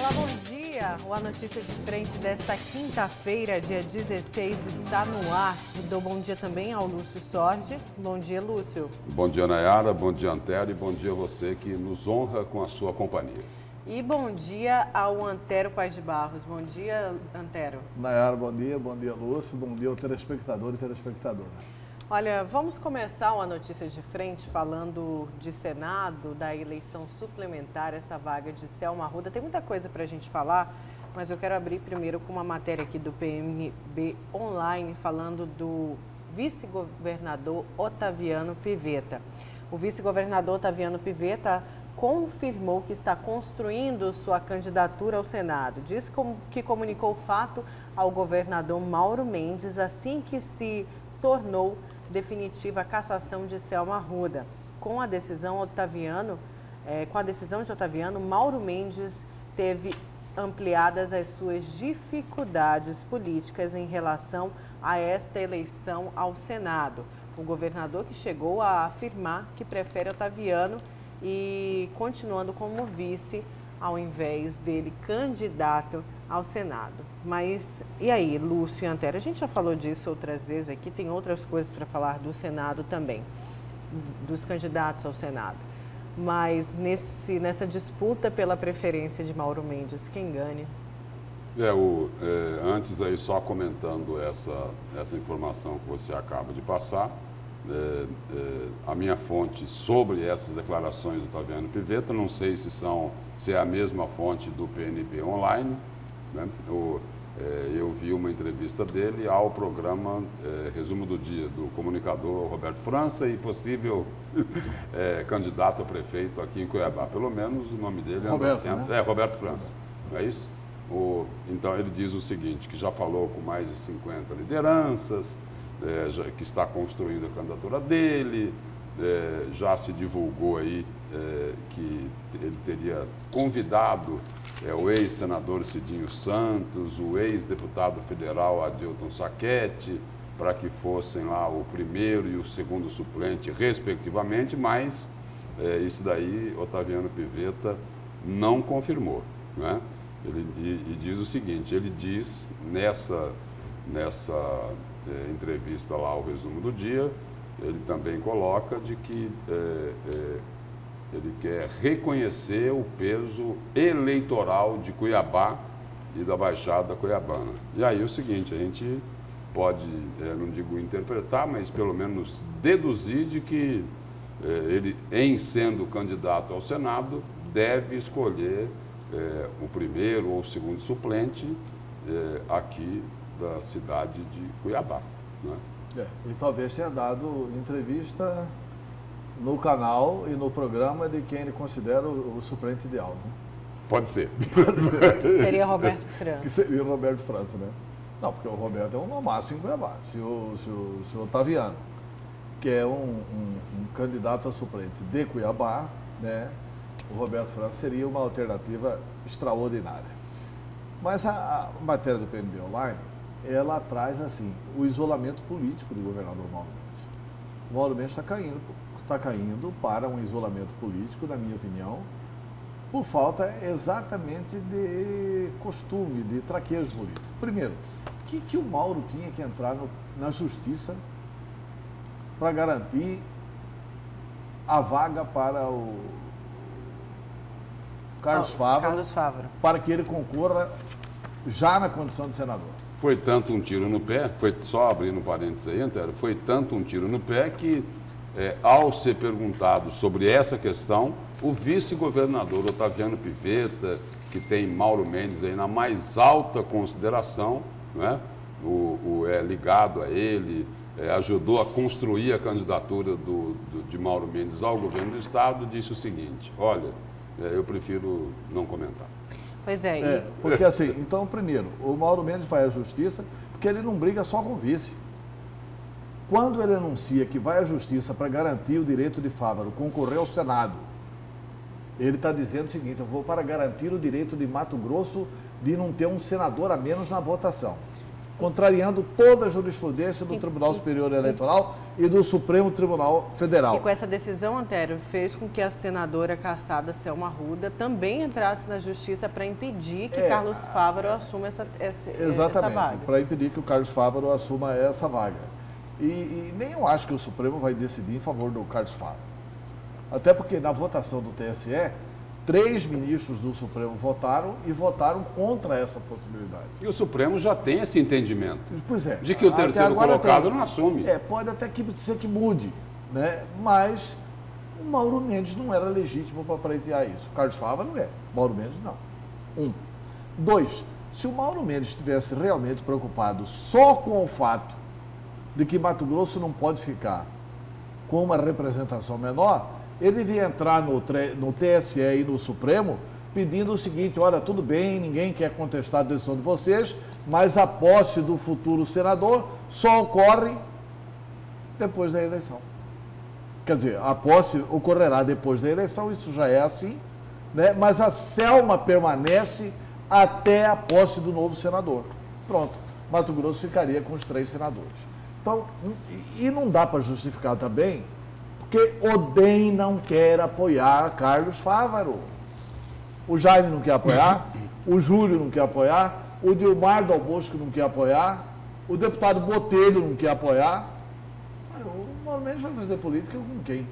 Olá, bom dia. O A Notícia de Frente desta quinta-feira, dia 16, está no ar. E dou bom dia também ao Lúcio Sordi. Bom dia, Lúcio. Bom dia, Nayara. Bom dia, Antero. E bom dia a você que nos honra com a sua companhia. E bom dia ao Antero Paz de Barros. Bom dia, Antero. Nayara, bom dia, Lúcio. Bom dia ao telespectador e telespectadora. Olha, vamos começar uma notícia de frente falando de Senado, da eleição suplementar, essa vaga de Selma Arruda. Tem muita coisa para a gente falar, mas eu quero abrir primeiro com uma matéria aqui do PMB Online, falando do vice-governador Otaviano Pivetta. O vice-governador Otaviano Pivetta confirmou que está construindo sua candidatura ao Senado. Diz que comunicou o fato ao governador Mauro Mendes assim que se tornou definitiva a cassação de Selma Arruda. Com a decisão de Otaviano, Mauro Mendes teve ampliadas as suas dificuldades políticas em relação a esta eleição ao Senado. O governador que chegou a afirmar que prefere Otaviano e continuando como vice, ao invés dele candidato ao Senado. Mas, e aí, Lúcio e Antero? A gente já falou disso outras vezes aqui, tem outras coisas para falar do Senado também, dos candidatos ao Senado. Mas nessa disputa pela preferência de Mauro Mendes, quem ganha? Antes aí, só comentando essa informação que você acaba de passar, a minha fonte sobre essas declarações do Otaviano Pivetta, não sei se é a mesma fonte do PNB Online, né? Eu vi uma entrevista dele ao programa Resumo do Dia, do comunicador Roberto França e possível candidato a prefeito aqui em Cuiabá. Pelo menos o nome dele é Roberto França, não é isso? Então ele diz o seguinte, que já falou com mais de 50 lideranças, que está construindo a candidatura dele, já se divulgou aí que ele teria convidado o ex-senador Cidinho Santos, o ex-deputado federal Adilton Sacchetti, para que fossem lá o primeiro e o segundo suplente, respectivamente, mas isso daí Otaviano Pivetta não confirmou, né? E diz o seguinte, ele diz nessa entrevista lá ao Resumo do Dia, ele também coloca de que ele quer reconhecer o peso eleitoral de Cuiabá e da Baixada Cuiabana. E aí o seguinte, a gente pode, não digo interpretar, mas pelo menos deduzir de que ele, em sendo candidato ao Senado, deve escolher o primeiro ou o segundo suplente aqui da cidade de Cuiabá, né? E talvez tenha dado entrevista no canal e no programa de quem ele considera o suplente ideal, né? Pode ser. Seria Roberto França. Que seria o Roberto França, né? Não, porque o Roberto é um nomácio em Cuiabá. Se o Otaviano, que é um candidato a suplente de Cuiabá, né, o Roberto França seria uma alternativa extraordinária. Mas a matéria do PMB Online, ela traz assim, o isolamento político do governador Mauro Mendes. O Mauro Mendes está caindo para um isolamento político, na minha opinião, por falta exatamente de costume, de traquejo político. Primeiro, que o Mauro tinha que entrar na justiça para garantir a vaga para o Carlos Fávaro, para que ele concorra já na condição de senador. Foi tanto um tiro no pé, só abrindo parênteses aí, Antero, foi tanto um tiro no pé que, ao ser perguntado sobre essa questão, o vice-governador Otaviano Pivetta, que tem Mauro Mendes aí na mais alta consideração, né, ligado a ele, ajudou a construir a candidatura de Mauro Mendes ao governo do Estado, disse o seguinte, olha, eu prefiro não comentar. Pois é. Porque assim, então, primeiro, o Mauro Mendes vai à justiça porque ele não briga só com o vice. Quando ele anuncia que vai à justiça para garantir o direito de Fávaro concorrer ao Senado, ele está dizendo o seguinte, eu vou para garantir o direito de Mato Grosso de não ter um senador a menos na votação, contrariando toda a jurisprudência do Tribunal Superior Eleitoral e do Supremo Tribunal Federal. E com essa decisão, Antero, fez com que a senadora cassada Selma Arruda também entrasse na justiça para impedir que Carlos Fávaro assuma essa vaga. Para impedir que o Carlos Fávaro assuma essa vaga. E nem eu acho que o Supremo vai decidir em favor do Carlos Fávaro. Até porque na votação do TSE, 3 ministros do Supremo votaram e votaram contra essa possibilidade. E o Supremo já tem esse entendimento. Pois é. De que o terceiro colocado não assume. Pode até ser que mude, né? Mas o Mauro Mendes não era legítimo para pleitear isso. O Carlos Fávaro não é. Mauro Mendes não. 1. 2. Se o Mauro Mendes estivesse realmente preocupado só com o fato de que Mato Grosso não pode ficar com uma representação menor, ele devia entrar no TSE e no Supremo pedindo o seguinte: olha, tudo bem, ninguém quer contestar a decisão de vocês, mas a posse do futuro senador só ocorre depois da eleição. Quer dizer, a posse ocorrerá depois da eleição, isso já é assim, né? Mas a Selma permanece até a posse do novo senador. Pronto, Mato Grosso ficaria com os 3 senadores. Então, e não dá para justificar também, porque o DEM não quer apoiar Carlos Fávaro. O Jaime não quer apoiar, o Júlio não quer apoiar, o Dilmar Dal Bosco não quer apoiar, o deputado Botelho não quer apoiar. O Mauro Mendes vai fazer política com quem?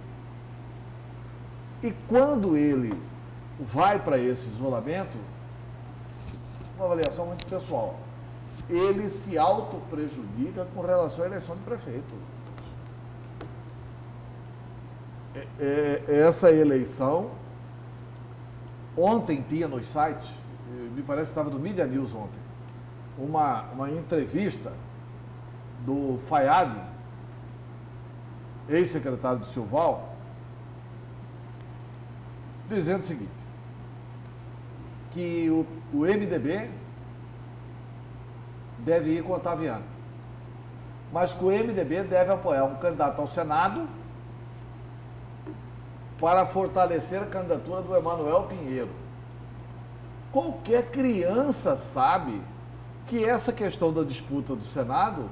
E quando ele vai para esse isolamento, uma avaliação muito pessoal, ele se autoprejudica com relação à eleição de prefeito. Essa eleição, ontem tinha nos sites, me parece que estava no Media News ontem, uma entrevista do Fayad, ex-secretário do Silval, dizendo o seguinte, que o MDB deve ir com o Otaviano, mas que o MDB deve apoiar um candidato ao Senado para fortalecer a candidatura do Emanuel Pinheiro. Qualquer criança sabe que essa questão da disputa do Senado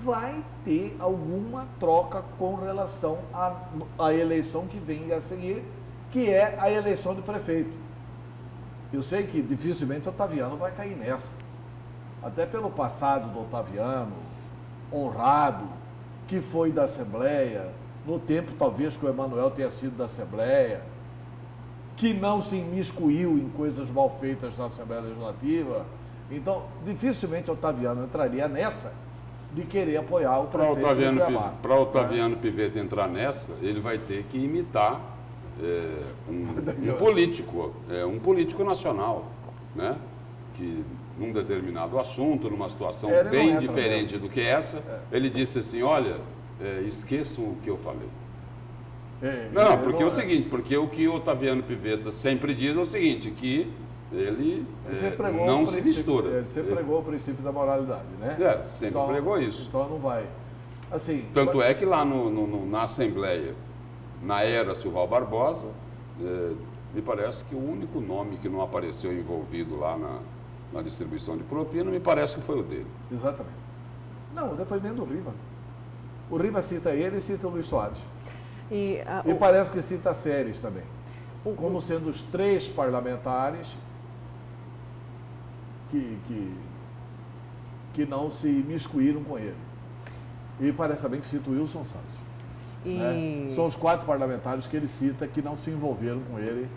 vai ter alguma troca com relação à eleição que vem a seguir, que é a eleição de prefeito. Eu sei que dificilmente o Otaviano vai cair nessa. Até pelo passado do Otaviano, honrado, que foi da Assembleia, no tempo talvez que o Emanuel tenha sido da Assembleia, que não se imiscuiu em coisas mal feitas na Assembleia Legislativa. Então, dificilmente o Otaviano entraria nessa de querer apoiar o prefeito do Cuiabá. Para o Otaviano Pivetta entrar nessa, ele vai ter que imitar um político nacional, né? Que num determinado assunto, numa situação bem diferente do que essa, ele disse assim, olha, esqueçam o que eu falei. Não, porque é o seguinte, porque o que o Otaviano Pivetta sempre diz é o seguinte, que ele não se mistura. Ele sempre pregou o princípio da moralidade, né? Sempre pregou isso. Então não vai. Assim, tanto é que lá na Assembleia, na era Silval Barbosa, me parece que o único nome que não apareceu envolvido lá na distribuição de propina, me parece que foi o dele. Exatamente. Não, o depoimento do Riva. O Riva cita ele e cita o Luiz Soares. E parece que cita Séries também. Como sendo os 3 parlamentares que não se miscuíram com ele. E parece também que cita o Wilson Santos. Né? São os 4 parlamentares que ele cita que não se envolveram com ele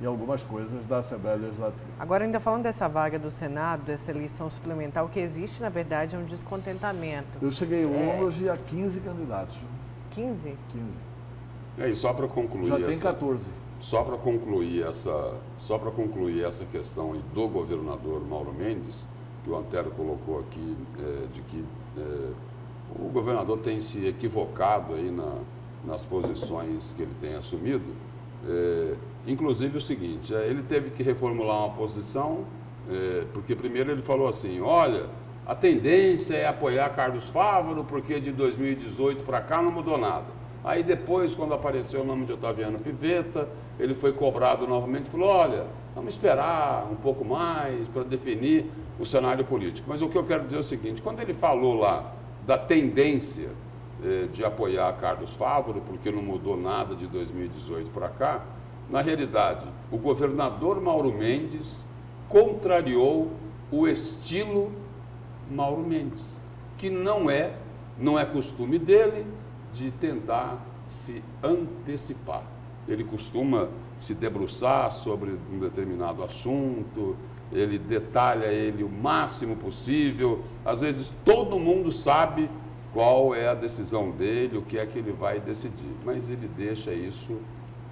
em algumas coisas da Assembleia Legislativa. Agora, ainda falando dessa vaga do Senado, dessa eleição suplementar, o que existe, na verdade, é um descontentamento. Eu cheguei hoje a 15 candidatos. 15? 15. E só para concluir... Já tem 14. Só para concluir essa questão do governador Mauro Mendes, que o Antero colocou aqui, de que o governador tem se equivocado aí nas posições que ele tem assumido. Inclusive o seguinte, ele teve que reformular uma posição, porque primeiro ele falou assim, olha, a tendência é apoiar Carlos Fávaro, porque de 2018 para cá não mudou nada. Aí depois, quando apareceu o nome de Otaviano Pivetta, ele foi cobrado novamente e falou, olha, vamos esperar um pouco mais para definir o cenário político. Mas o que eu quero dizer é o seguinte, quando ele falou lá da tendência de apoiar Carlos Fávaro, porque não mudou nada de 2018 para cá. Na realidade, o governador Mauro Mendes contrariou o estilo Mauro Mendes, que não é costume dele de tentar se antecipar. Ele costuma se debruçar sobre um determinado assunto, ele detalha ele o máximo possível, às vezes todo mundo sabe qual é a decisão dele, o que é que ele vai decidir, mas ele deixa isso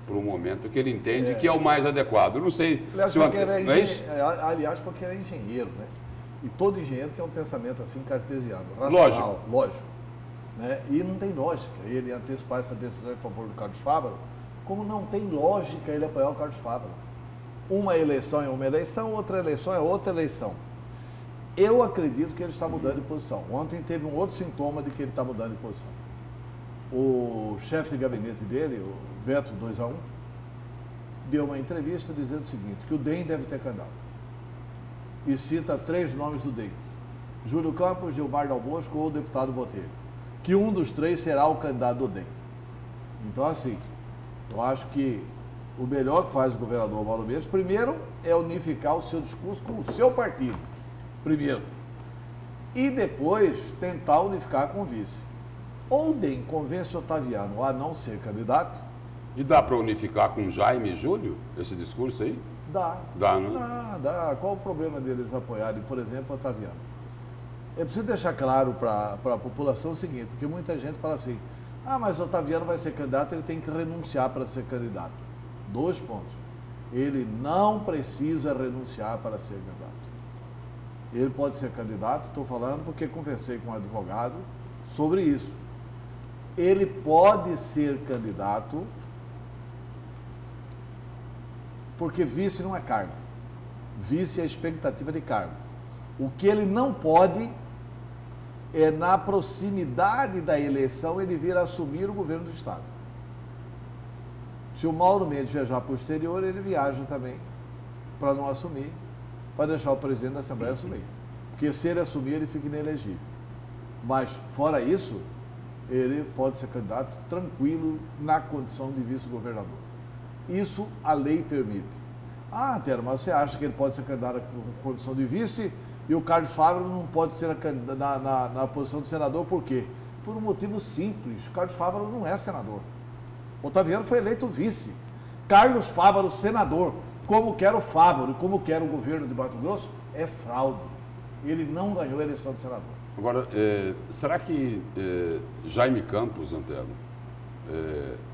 para um momento que ele entende que é o mais adequado. Eu não sei se aliás, porque ele é engenheiro, né? E todo engenheiro tem um pensamento assim cartesiano, racional, lógico. Né? E não tem lógica ele antecipar essa decisão em favor do Carlos Fávaro, como não tem lógica ele apoiar o Carlos Fávaro. Uma eleição é uma eleição, outra eleição é outra eleição. Eu acredito que ele está mudando de posição. Ontem teve um outro sintoma de que ele está mudando de posição. O chefe de gabinete dele, o Beto 2-1, deu uma entrevista dizendo o seguinte, que o DEM deve ter candidato. E cita 3 nomes do DEM. Júlio Campos, Gilmar Dal Bosco ou o deputado Botelho. Que um dos 3 será o candidato do DEM. Então, assim, eu acho que o melhor que faz o governador Mauro Mendes, primeiro, é unificar o seu discurso com o seu partido. Primeiro. E depois, tentar unificar com o vice. Ou o DEM convence o Otaviano a não ser candidato. E dá para unificar com Jaime e Júlio, esse discurso aí? Dá. Dá, né? Dá. Qual o problema deles apoiarem, por exemplo, o Otaviano? Eu preciso deixar claro para a população o seguinte, porque muita gente fala assim, mas o Otaviano vai ser candidato, ele tem que renunciar para ser candidato. 2 pontos. Ele não precisa renunciar para ser candidato. Ele pode ser candidato, estou falando porque conversei com um advogado sobre isso. Ele pode ser candidato porque vice não é cargo. Vice é expectativa de cargo. O que ele não pode é, na proximidade da eleição, ele vir a assumir o governo do Estado. Se o Mauro Mendes viajar para o exterior, ele viaja também para não assumir, para deixar o presidente da Assembleia assumir. Porque se ele assumir, ele fica inelegível. Mas, fora isso, ele pode ser candidato tranquilo na condição de vice-governador. Isso a lei permite. Antero, mas você acha que ele pode ser candidato na condição de vice e o Carlos Fávaro não pode ser na posição de senador, por quê? Por um motivo simples, o Carlos Fávaro não é senador. Otaviano foi eleito vice. Carlos Fávaro, senador, como quer o Fávaro e como quer o governo de Mato Grosso, é fraude. Ele não ganhou a eleição de senador. Agora, será que Jaime Campos, Antero,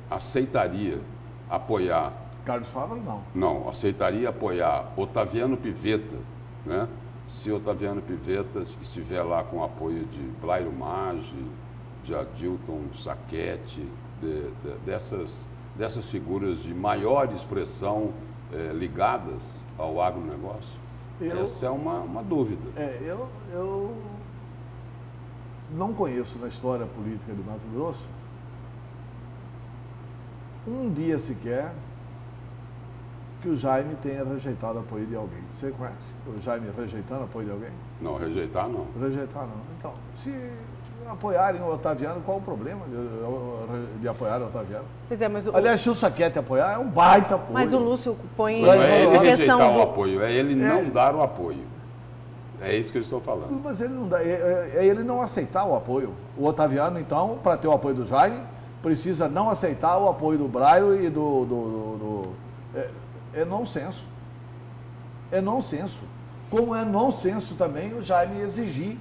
aceitaria apoiar... Carlos Fávaro, não. Não, aceitaria apoiar Otaviano Pivetta, né? Se Otaviano Pivetta estiver lá com o apoio de Blairo Maggi, de Adilton Sacchetti, dessas figuras de maior expressão ligadas ao agronegócio? Essa é uma dúvida. Eu não conheço na história política de Mato Grosso um dia sequer que o Jaime tenha rejeitado apoio de alguém. Você conhece o Jaime rejeitando apoio de alguém? Não, rejeitar não. Rejeitar não. Então, se apoiarem o Otaviano, qual o problema de apoiar o Otaviano? Pois é, mas aliás, se o Sacchetti apoiar, é um baita apoio. Mas o Lúcio põe... Não é ele rejeitar o apoio, é ele não dar o apoio. É isso que eu estou falando. Mas ele não dá, é ele não aceitar o apoio. O Otaviano, então, para ter o apoio do Jaime, precisa não aceitar o apoio do Braio e é nonsenso. É nonsenso. Como é nonsenso também o Jaime exigir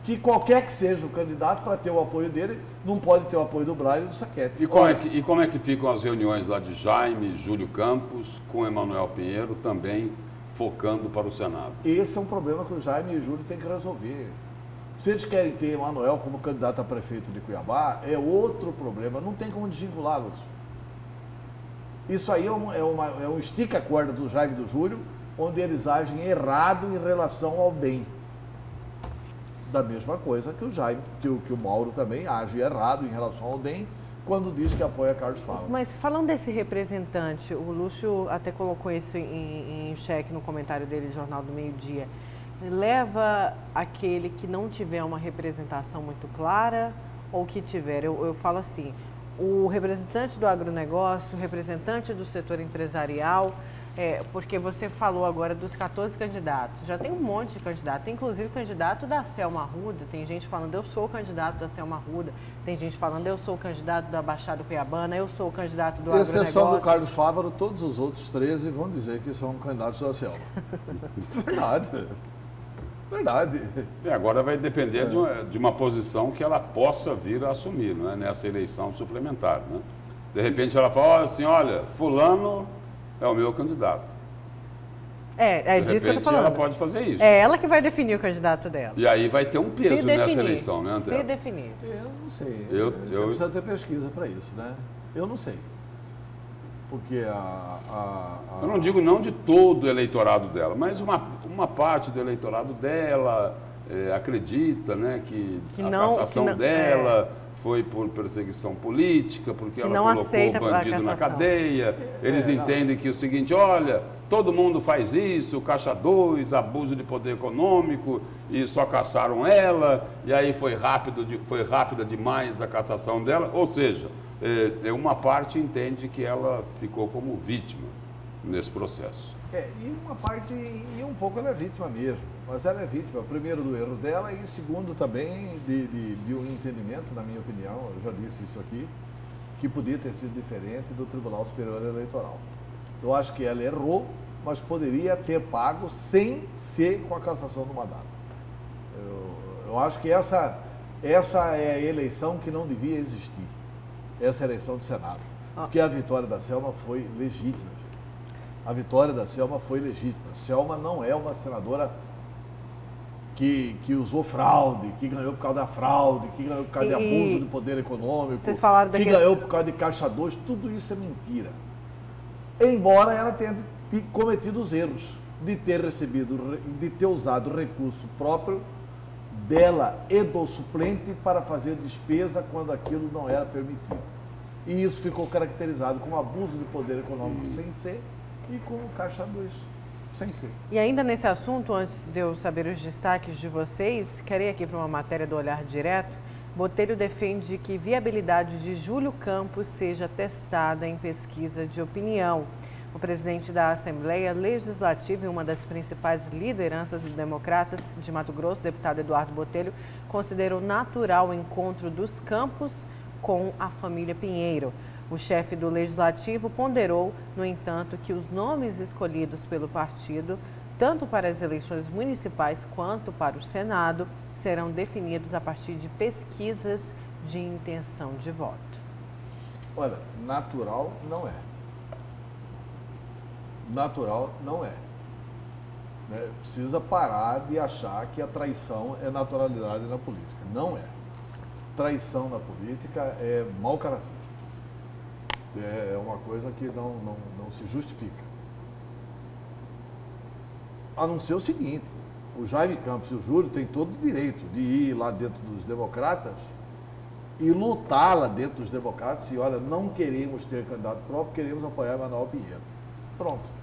que qualquer que seja o candidato, para ter o apoio dele, não pode ter o apoio do Braille e do Sacchetti. E como é que ficam as reuniões lá de Jaime, Júlio Campos, com Emanuel Pinheiro, também focando para o Senado? Esse é um problema que o Jaime e o Júlio têm que resolver. Se eles querem ter Emanuel como candidato a prefeito de Cuiabá, é outro problema, não tem como desvinculá-los. Isso aí é um estica-corda do Jaime e do Júlio, onde eles agem errado em relação ao DEM. Da mesma coisa que o Jaime, que o Mauro também age errado em relação ao DEM, quando diz que apoia Carlos Fávaro. Mas falando desse representante, o Lúcio até colocou isso em xeque no comentário dele, Jornal do Meio Dia. Leva aquele que não tiver uma representação muito clara ou que tiver. Eu falo assim, o representante do agronegócio, o representante do setor empresarial, porque você falou agora dos 14 candidatos, já tem um monte de candidato, tem inclusive candidato da Selma Arruda, tem gente falando eu sou o candidato da Selma Arruda, tem gente falando eu sou o candidato da Baixada Cuiabana, eu sou o candidato do agronegócio. Exceção do Carlos Fávaro, todos os outros 13 vão dizer que são candidatos da Selma. Verdade. Verdade. Agora vai depender de uma posição que ela possa vir a assumir, não é? Nessa eleição suplementar. Né? De repente ela fala assim, olha, fulano é o meu candidato. É disso que eu estou falando. Ela pode fazer isso. É ela que vai definir o candidato dela. E aí vai ter um peso nessa eleição, né, André? Se definir. Eu não sei. Eu precisa ter pesquisa para isso, né? Eu não sei. Porque Eu não digo não de todo o eleitorado dela, mas uma parte do eleitorado dela acredita, né, que a cassação dela foi por perseguição política, porque ela colocou o bandido na cadeia. Eles entendem que é o seguinte, olha, todo mundo faz isso, caixa 2, abuso de poder econômico, e só caçaram ela, e aí foi rápida demais a cassação dela, ou seja, uma parte entende que ela ficou como vítima nesse processo. E uma parte, e um pouco ela é vítima mesmo, mas ela é vítima, primeiro do erro dela e segundo também de um entendimento, na minha opinião, eu já disse isso aqui, que podia ter sido diferente do Tribunal Superior Eleitoral. Eu acho que ela errou, mas poderia ter pago sem ser com a cassação do mandato. Eu acho que essa é a eleição que não devia existir, essa eleição do Senado, porque a vitória da Selma foi legítima. A vitória da Selma foi legítima. Selma não é uma senadora que usou fraude, que ganhou por causa da fraude, que ganhou por causa de abuso de poder econômico, que ganhou por causa de caixa 2, tudo isso é mentira. Embora ela tenha cometido os erros de ter usado o recurso próprio dela e do suplente para fazer despesa quando aquilo não era permitido. E isso ficou caracterizado como abuso de poder econômico sem ser e com o caixa 2 sem ser. E ainda nesse assunto, antes de eu saber os destaques de vocês, quero ir aqui para uma matéria do Olhar Direto. Botelho defende que viabilidade de Júlio Campos seja testada em pesquisa de opinião. O presidente da Assembleia Legislativa e uma das principais lideranças democratas de Mato Grosso, deputado Eduardo Botelho, considerou natural o encontro dos Campos com a família Pinheiro. O chefe do Legislativo ponderou, no entanto, que os nomes escolhidos pelo partido, tanto para as eleições municipais quanto para o Senado, serão definidos a partir de pesquisas de intenção de voto. Olha, natural não é. Natural não é. Precisa parar de achar que a traição é naturalidade na política. Não é. Traição na política é mau caratismo. É uma coisa que não se justifica. A não ser o seguinte, o Jaime Campos e o Júlio têm todo o direito de ir lá dentro dos democratas e lutar lá dentro dos democratas e, olha, não queremos ter candidato próprio, queremos apoiar Manuel Pinheiro. Pronto.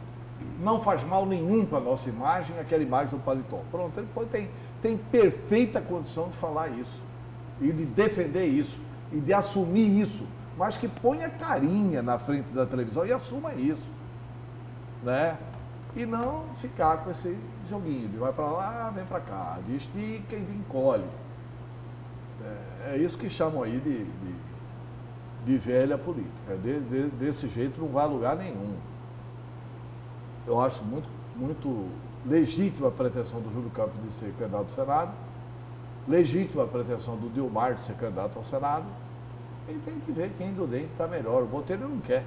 Não faz mal nenhum para a nossa imagem, aquela imagem do paletó. Pronto, ele tem perfeita condição de falar isso e de defender isso e de assumir isso, mas que ponha carinha na frente da televisão e assuma isso, né? E não ficar com esse joguinho de vai para lá, vem para cá, de estica e de encolhe. É isso que chamam aí de velha política. Desse jeito não vai a lugar nenhum. Eu acho muito legítima a pretensão do Júlio Campos de ser candidato ao Senado, legítima a pretensão do Dilmar de ser candidato ao Senado, e tem que ver quem do DEM está melhor. O Botelho não quer.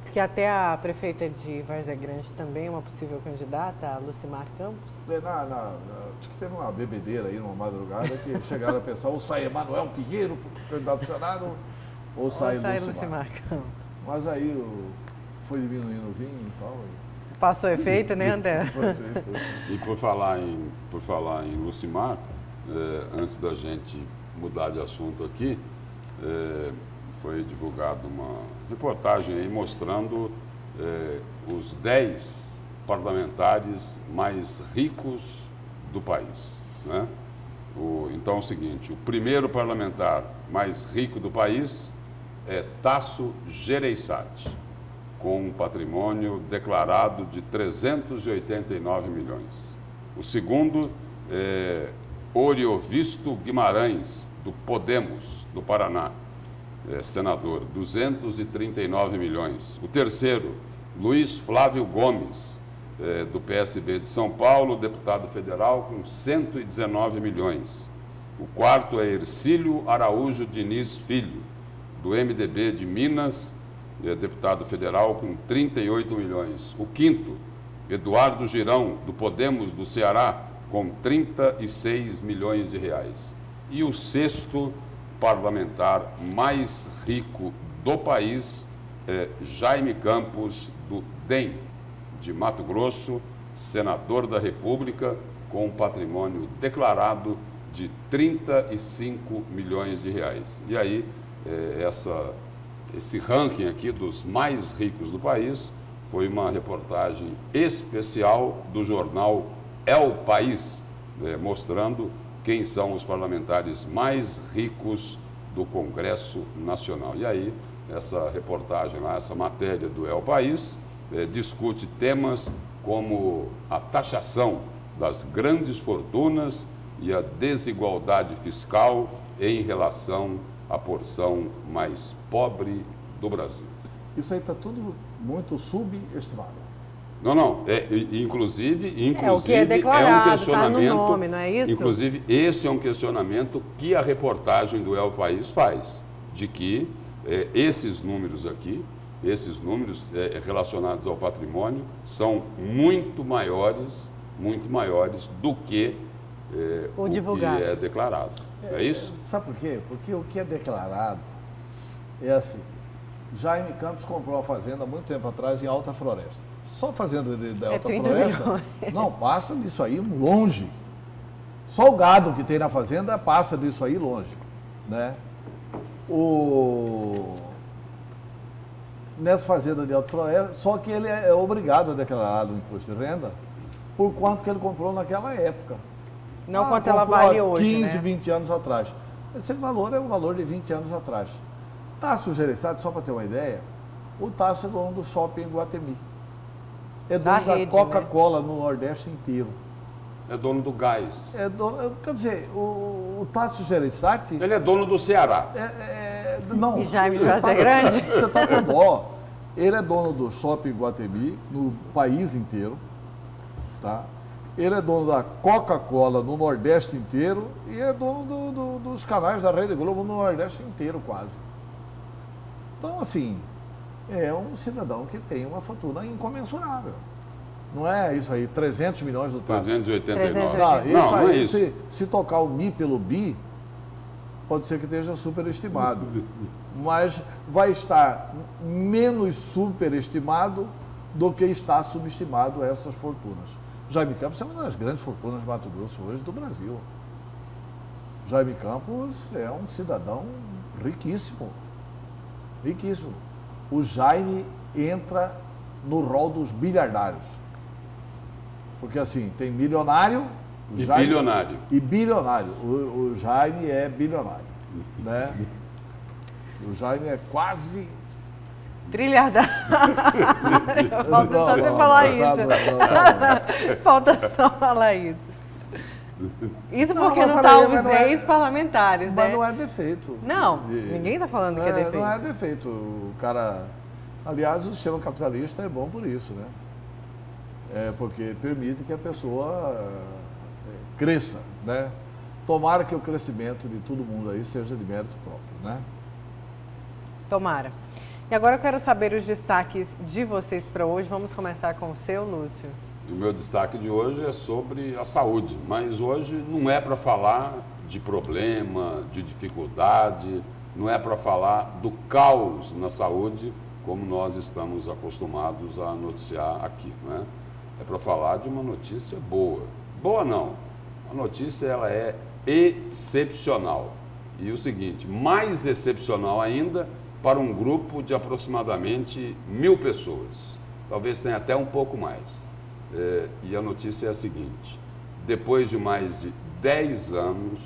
Diz que até a prefeita de Várzea Grande também é uma possível candidata, a Lucimar Campos. Acho que teve uma bebedeira aí numa madrugada que chegaram a pensar ou sai Emanuel Pinheiro, candidato ao Senado, ou sai Lucimar Campos. Mas aí foi diminuindo o vinho e tal. Passou efeito, né, André? E por falar em Lucimar, antes da gente mudar de assunto aqui, foi divulgada uma reportagem aí mostrando os 10 parlamentares mais ricos do país, né? Então é o seguinte, o primeiro parlamentar mais rico do país é Tasso Gereissati, com um patrimônio declarado de 389 milhões. O segundo é Oriovisto Guimarães, do Podemos, do Paraná, senador, 239 milhões. O terceiro, Luiz Flávio Gomes, do PSB de São Paulo, deputado federal, com 119 milhões. O quarto é Hercílio Araújo Diniz Filho, do MDB de Minas, deputado federal, com 38 milhões. O quinto, Eduardo Girão, do Podemos do Ceará, com 36 milhões de reais. E o sexto parlamentar mais rico do país é Jaime Campos, do DEM, de Mato Grosso, senador da República, com um patrimônio declarado de 35 milhões de reais. E aí, esse ranking aqui dos mais ricos do país foi uma reportagem especial do jornal El País, mostrando quem são os parlamentares mais ricos do Congresso Nacional. E aí, essa reportagem lá, essa matéria do El País, discute temas como a taxação das grandes fortunas e a desigualdade fiscal em relação à porção mais pobre do Brasil. Isso aí está tudo muito subestimado. Não. Inclusive o que é declarado, um questionamento. Tá no nome, não é isso? Inclusive, esse é um questionamento que a reportagem do El País faz, de que esses números aqui, relacionados ao patrimônio, são muito maiores do que o que é declarado. É isso? Sabe por quê? Porque o que é declarado é assim. Jaime Campos comprou a fazenda há muito tempo atrás em Alta Floresta. Só a fazenda da Alta Floresta milhões. Não passa disso aí longe. Só o gado que tem na fazenda passa disso aí longe, né? Nessa fazenda de Alta Floresta, só que ele é obrigado a declarar o imposto de renda por quanto que ele comprou naquela época. Não quanto ela vale hoje, 15, né? 20 anos atrás. Esse valor é o valor de 20 anos atrás. Tasso Gereissati, só para ter uma ideia, o Tasso é dono do shopping em Guatemi. É dono da Coca-Cola, né? No Nordeste inteiro. É dono do gás. Quer dizer, o Tasso Gereissati... Ele é dono do Ceará. Não. E Jaime José Grande? Você está com dó. Ele é dono do shopping Guatemi, no país inteiro. Tá? Ele é dono da Coca-Cola no Nordeste inteiro e é dono dos canais da Rede Globo no Nordeste inteiro, quase. Então, assim, é um cidadão que tem uma fortuna incomensurável. Não é isso aí, 300 milhões do Tasso. 389. Não é isso. Se tocar o Mi pelo Bi, pode ser que esteja superestimado. Mas vai estar menos superestimado do que está subestimado essas fortunas. Jaime Campos é uma das grandes fortunas de Mato Grosso hoje do Brasil. Jaime Campos é um cidadão riquíssimo. Riquíssimo. O Jaime entra no rol dos bilhardários. Porque assim, tem milionário e bilionário. E bilionário. O Jaime é bilionário. Né? O Jaime é quase... Trilhardário. Falta só você falar isso. Falta só falar isso. Isso porque não está os ex-parlamentares, né? Mas não é defeito. Não, ninguém está falando que é defeito. Não é defeito. O cara... Aliás, o sistema capitalista é bom por isso, né? Porque permite que a pessoa cresça, né? Tomara que o crescimento de todo mundo aí seja de mérito próprio, né? Tomara. E agora eu quero saber os destaques de vocês para hoje. Vamos começar com o seu, Lúcio. O meu destaque de hoje é sobre a saúde, mas hoje não é para falar de problema, de dificuldade, não é para falar do caos na saúde, como nós estamos acostumados a noticiar aqui, né? É para falar de uma notícia boa. Boa não, a notícia ela é excepcional. E o seguinte, mais excepcional ainda para um grupo de aproximadamente 1000 pessoas. Talvez tenha até um pouco mais. E a notícia é a seguinte: depois de mais de 10 anos,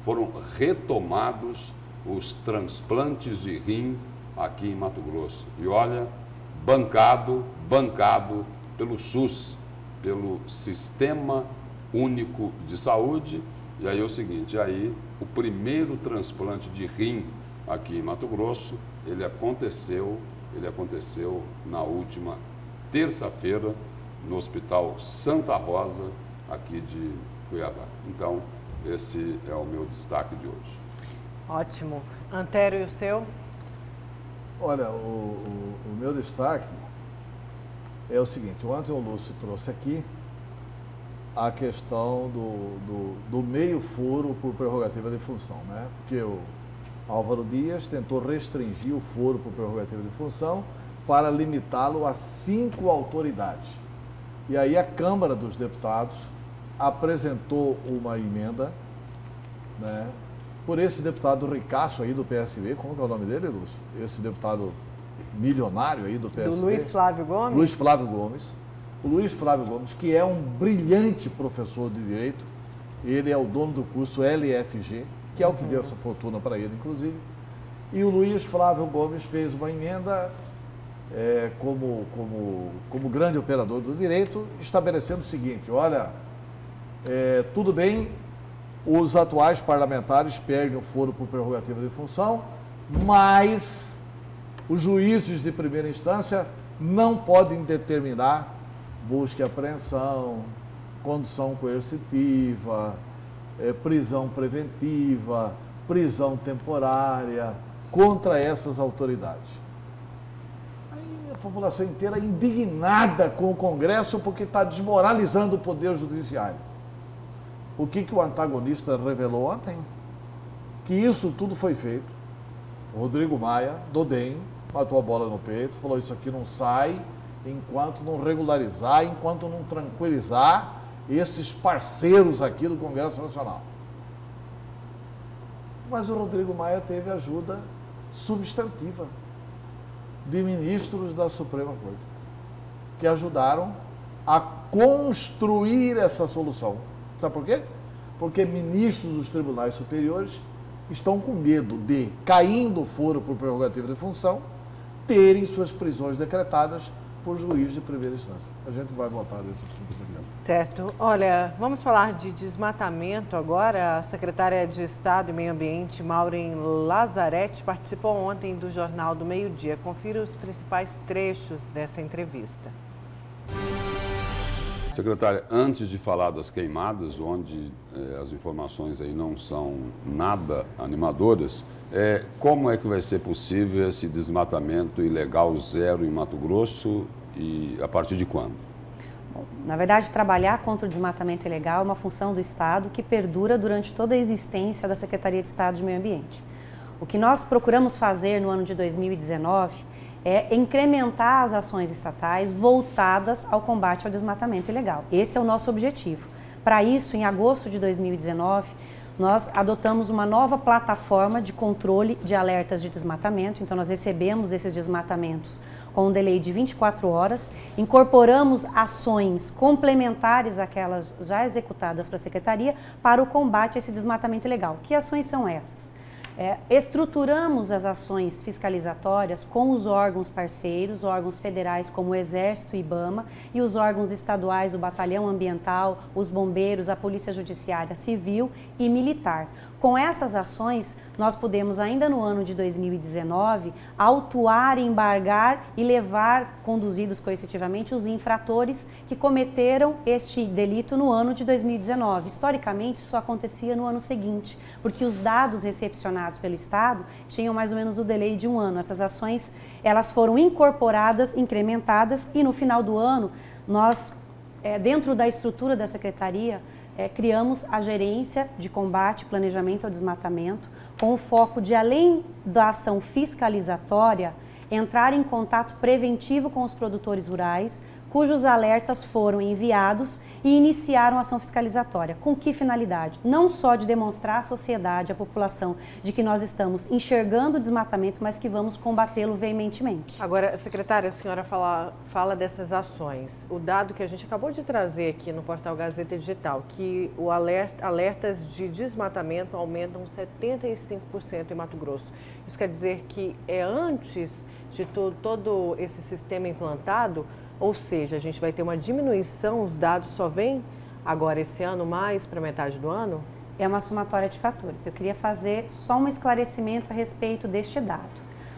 foram retomados os transplantes de rim aqui em Mato Grosso. E olha, bancado pelo SUS, pelo Sistema Único de Saúde. E aí é o seguinte, aí o primeiro transplante de rim aqui em Mato Grosso, ele aconteceu na última terça-feira no Hospital Santa Rosa, aqui de Cuiabá. Então, esse é o meu destaque de hoje. Ótimo. Antério, e o seu? Olha, o meu destaque é o seguinte, ontem o Lúcio trouxe aqui a questão do meio foro por prerrogativa de função, né? Porque o Álvaro Dias tentou restringir o foro por prerrogativa de função para limitá-lo a 5 autoridades. E aí a Câmara dos Deputados apresentou uma emenda, né, por esse deputado ricaço aí do PSB, como que é o nome dele, Lúcio? Esse deputado milionário aí do PSB. Do Luiz Flávio Gomes? Luiz Flávio Gomes. O Luiz Flávio Gomes, que é um brilhante professor de Direito, ele é o dono do curso LFG, que é o que deu essa fortuna para ele, inclusive. E o Luiz Flávio Gomes fez uma emenda como grande operador do direito, estabelecendo o seguinte, olha, tudo bem, os atuais parlamentares perdem o foro por prerrogativa de função, mas os juízes de primeira instância não podem determinar busca e apreensão, condução coercitiva, prisão preventiva, prisão temporária contra essas autoridades. Aí a população inteira é indignada com o Congresso porque está desmoralizando o Poder Judiciário. O que o antagonista revelou ontem? Que isso tudo foi feito. O Rodrigo Maia, do DEM, matou a bola no peito, falou isso aqui não sai enquanto não regularizar, enquanto não tranquilizar esses parceiros aqui do Congresso Nacional. Mas o Rodrigo Maia teve ajuda substantiva de ministros da Suprema Corte, que ajudaram a construir essa solução. Sabe por quê? Porque ministros dos tribunais superiores estão com medo de, caindo o foro por prerrogativa de função, terem suas prisões decretadas por juiz de primeira instância. A gente vai voltar nesse assunto daqui. Certo. Olha, vamos falar de desmatamento agora. A secretária de Estado e Meio Ambiente, Maureen Lazzaretti, participou ontem do Jornal do Meio-Dia. Confira os principais trechos dessa entrevista. Secretária, antes de falar das queimadas, onde as informações aí não são nada animadoras, como é que vai ser possível esse desmatamento ilegal zero em Mato Grosso e a partir de quando? Bom, na verdade, trabalhar contra o desmatamento ilegal é uma função do Estado que perdura durante toda a existência da Secretaria de Estado de Meio Ambiente. O que nós procuramos fazer no ano de 2019 é incrementar as ações estatais voltadas ao combate ao desmatamento ilegal. Esse é o nosso objetivo. Para isso, em agosto de 2019, nós adotamos uma nova plataforma de controle de alertas de desmatamento. Então, nós recebemos esses desmatamentos com um delay de 24 horas, incorporamos ações complementares àquelas já executadas para a Secretaria para o combate a esse desmatamento ilegal. Que ações são essas? Estruturamos as ações fiscalizatórias com os órgãos parceiros, órgãos federais como o Exército e IBAMA e os órgãos estaduais, o Batalhão Ambiental, os bombeiros, a Polícia Judiciária Civil e Militar. Com essas ações, nós pudemos, ainda no ano de 2019, autuar, embargar e levar conduzidos coercitivamente os infratores que cometeram este delito no ano de 2019. Historicamente, isso acontecia no ano seguinte, porque os dados recepcionados pelo Estado tinham mais ou menos o delay de um ano. Essas ações, elas foram incorporadas, incrementadas e no final do ano, nós, dentro da estrutura da Secretaria, criamos a gerência de combate e planejamento ao desmatamento, com o foco de, além da ação fiscalizatória, entrar em contato preventivo com os produtores rurais, cujos alertas foram enviados e iniciaram ação fiscalizatória. Com que finalidade? Não só de demonstrar à sociedade, à população, de que nós estamos enxergando o desmatamento, mas que vamos combatê-lo veementemente. Agora, secretária, a senhora fala dessas ações. O dado que a gente acabou de trazer aqui no portal Gazeta Digital, que o alertas de desmatamento aumentam 75% em Mato Grosso. Isso quer dizer que é antes de todo esse sistema implantado? Ou seja, a gente vai ter uma diminuição, os dados só vêm agora esse ano mais para metade do ano? É uma somatória de fatores. Eu queria fazer só um esclarecimento a respeito deste dado.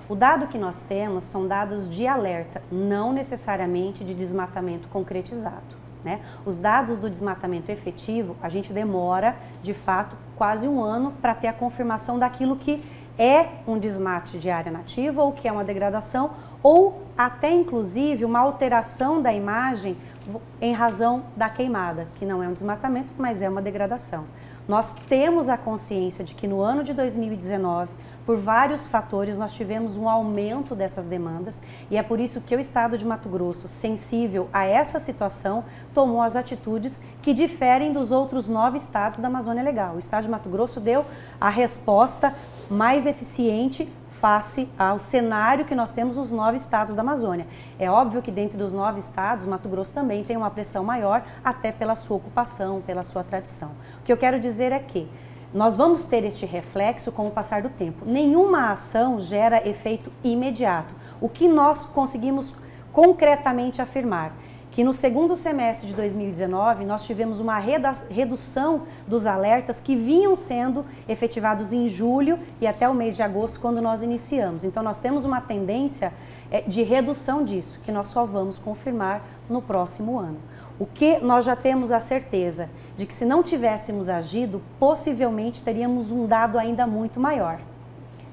O dado que nós temos são dados de alerta, não necessariamente de desmatamento concretizado, né? Os dados do desmatamento efetivo, a gente demora, de fato, quase um ano para ter a confirmação daquilo que é um desmate de área nativa ou que é uma degradação ou até inclusive uma alteração da imagem em razão da queimada, que não é um desmatamento, mas é uma degradação. Nós temos a consciência de que no ano de 2019, por vários fatores, nós tivemos um aumento dessas demandas e é por isso que o Estado de Mato Grosso, sensível a essa situação, tomou as atitudes que diferem dos outros 9 estados da Amazônia Legal. O Estado de Mato Grosso deu a resposta mais eficiente face ao cenário que nós temos nos 9 estados da Amazônia. É óbvio que dentro dos 9 estados, Mato Grosso também tem uma pressão maior, até pela sua ocupação, pela sua tradição. O que eu quero dizer é que nós vamos ter este reflexo com o passar do tempo. Nenhuma ação gera efeito imediato. O que nós conseguimos concretamente afirmar? Que no segundo semestre de 2019, nós tivemos uma redução dos alertas que vinham sendo efetivados em julho e até o mês de agosto, quando nós iniciamos. Então, nós temos uma tendência de redução disso, que nós só vamos confirmar no próximo ano. O que nós já temos a certeza de que se não tivéssemos agido, possivelmente teríamos um dado ainda muito maior.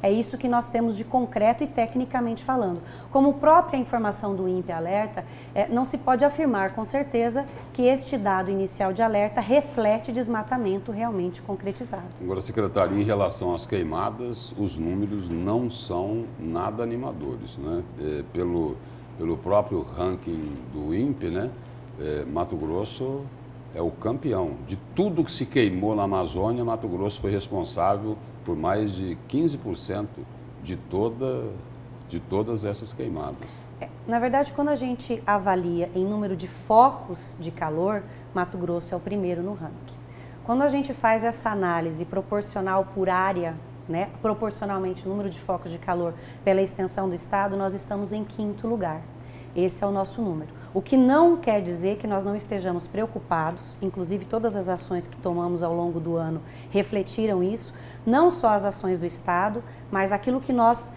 É isso que nós temos de concreto e tecnicamente falando. Como própria informação do INPE alerta, não se pode afirmar com certeza que este dado inicial de alerta reflete desmatamento realmente concretizado. Agora, secretária, em relação às queimadas, os números não são nada animadores, né? Pelo próprio ranking do INPE, né? Mato Grosso é o campeão. De tudo que se queimou na Amazônia, Mato Grosso foi responsável por mais de 15% de todas essas queimadas. Na verdade, quando a gente avalia em número de focos de calor, Mato Grosso é o primeiro no ranking. Quando a gente faz essa análise proporcional por área, né, proporcionalmente o número de focos de calor pela extensão do estado, nós estamos em 5º lugar. Esse é o nosso número. O que não quer dizer que nós não estejamos preocupados, inclusive todas as ações que tomamos ao longo do ano refletiram isso, não só as ações do Estado, mas aquilo que nós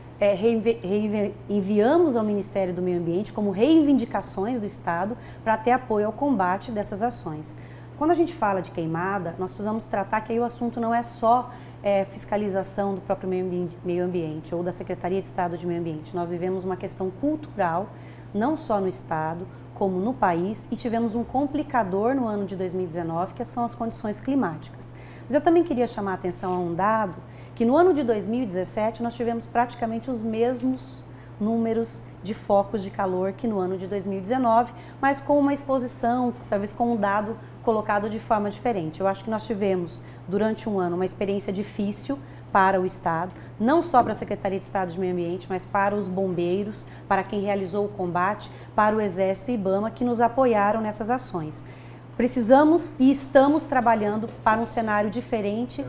enviamos ao Ministério do Meio Ambiente como reivindicações do Estado para ter apoio ao combate dessas ações. Quando a gente fala de queimada, nós precisamos tratar que aí o assunto não é só fiscalização do próprio meio ambiente ou da Secretaria de Estado de Meio Ambiente. Nós vivemos uma questão cultural, não só no Estado, como no país, e tivemos um complicador no ano de 2019, que são as condições climáticas. Mas eu também queria chamar a atenção a um dado, que no ano de 2017 nós tivemos praticamente os mesmos números de focos de calor que no ano de 2019, mas com uma exposição, talvez com um dado colocado de forma diferente. Eu acho que nós tivemos, durante um ano, uma experiência difícil para o Estado, não só para a Secretaria de Estado de Meio Ambiente, mas para os bombeiros, para quem realizou o combate, para o Exército e IBAMA, que nos apoiaram nessas ações. Precisamos e estamos trabalhando para um cenário diferente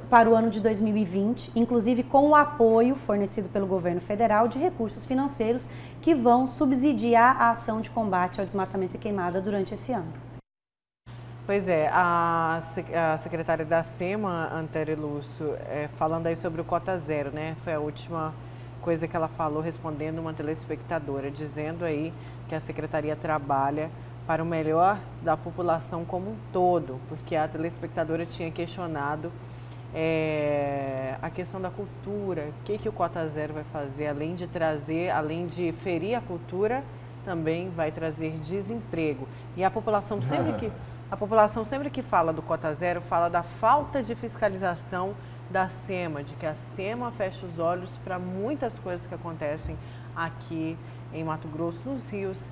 para o ano de 2020, inclusive com o apoio fornecido pelo governo federal de recursos financeiros que vão subsidiar a ação de combate ao desmatamento e queimada durante esse ano. Pois é, a secretária da SEMA, Antéria Lúcio, falando aí sobre o cota zero, né? Foi a última coisa que ela falou respondendo uma telespectadora, dizendo aí que a secretaria trabalha para o melhor da população como um todo, porque a telespectadora tinha questionado a questão da cultura, o que o cota zero vai fazer, além de ferir a cultura, também vai trazer desemprego. E a população sempre que fala do cota zero, fala da falta de fiscalização da SEMA, de que a SEMA fecha os olhos para muitas coisas que acontecem aqui em Mato Grosso, nos rios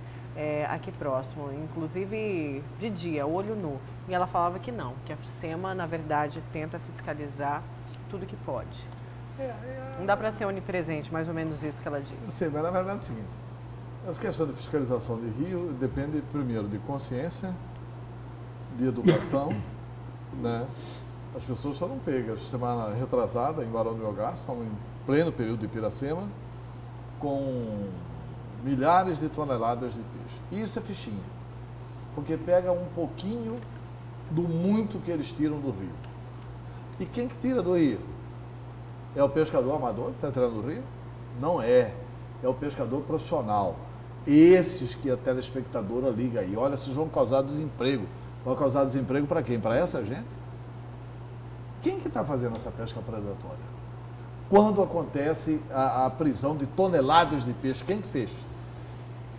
aqui próximo, inclusive de dia, olho nu. E ela falava que não, que a SEMA, na verdade, tenta fiscalizar tudo que pode. Não dá para ser onipresente, mais ou menos isso que ela disse. Sim, mas na verdade é o seguinte, essa questão de fiscalização de rio depende primeiro de consciência, de educação, né? As pessoas foram pegas semana retrasada em Barão do Melgaço, estamos em pleno período de Piracema, com milhares de toneladas de peixe. Isso é fichinha, porque pega um pouquinho do muito que eles tiram do rio. E quem que tira do rio? É o pescador amador que está tirando do rio? Não é. É o pescador profissional. Esses que a telespectadora liga aí. Olha, vocês vão causar desemprego. Vão causar desemprego para quem? Para essa gente? Quem que está fazendo essa pesca predatória? Quando acontece a prisão de toneladas de peixe, quem que fez?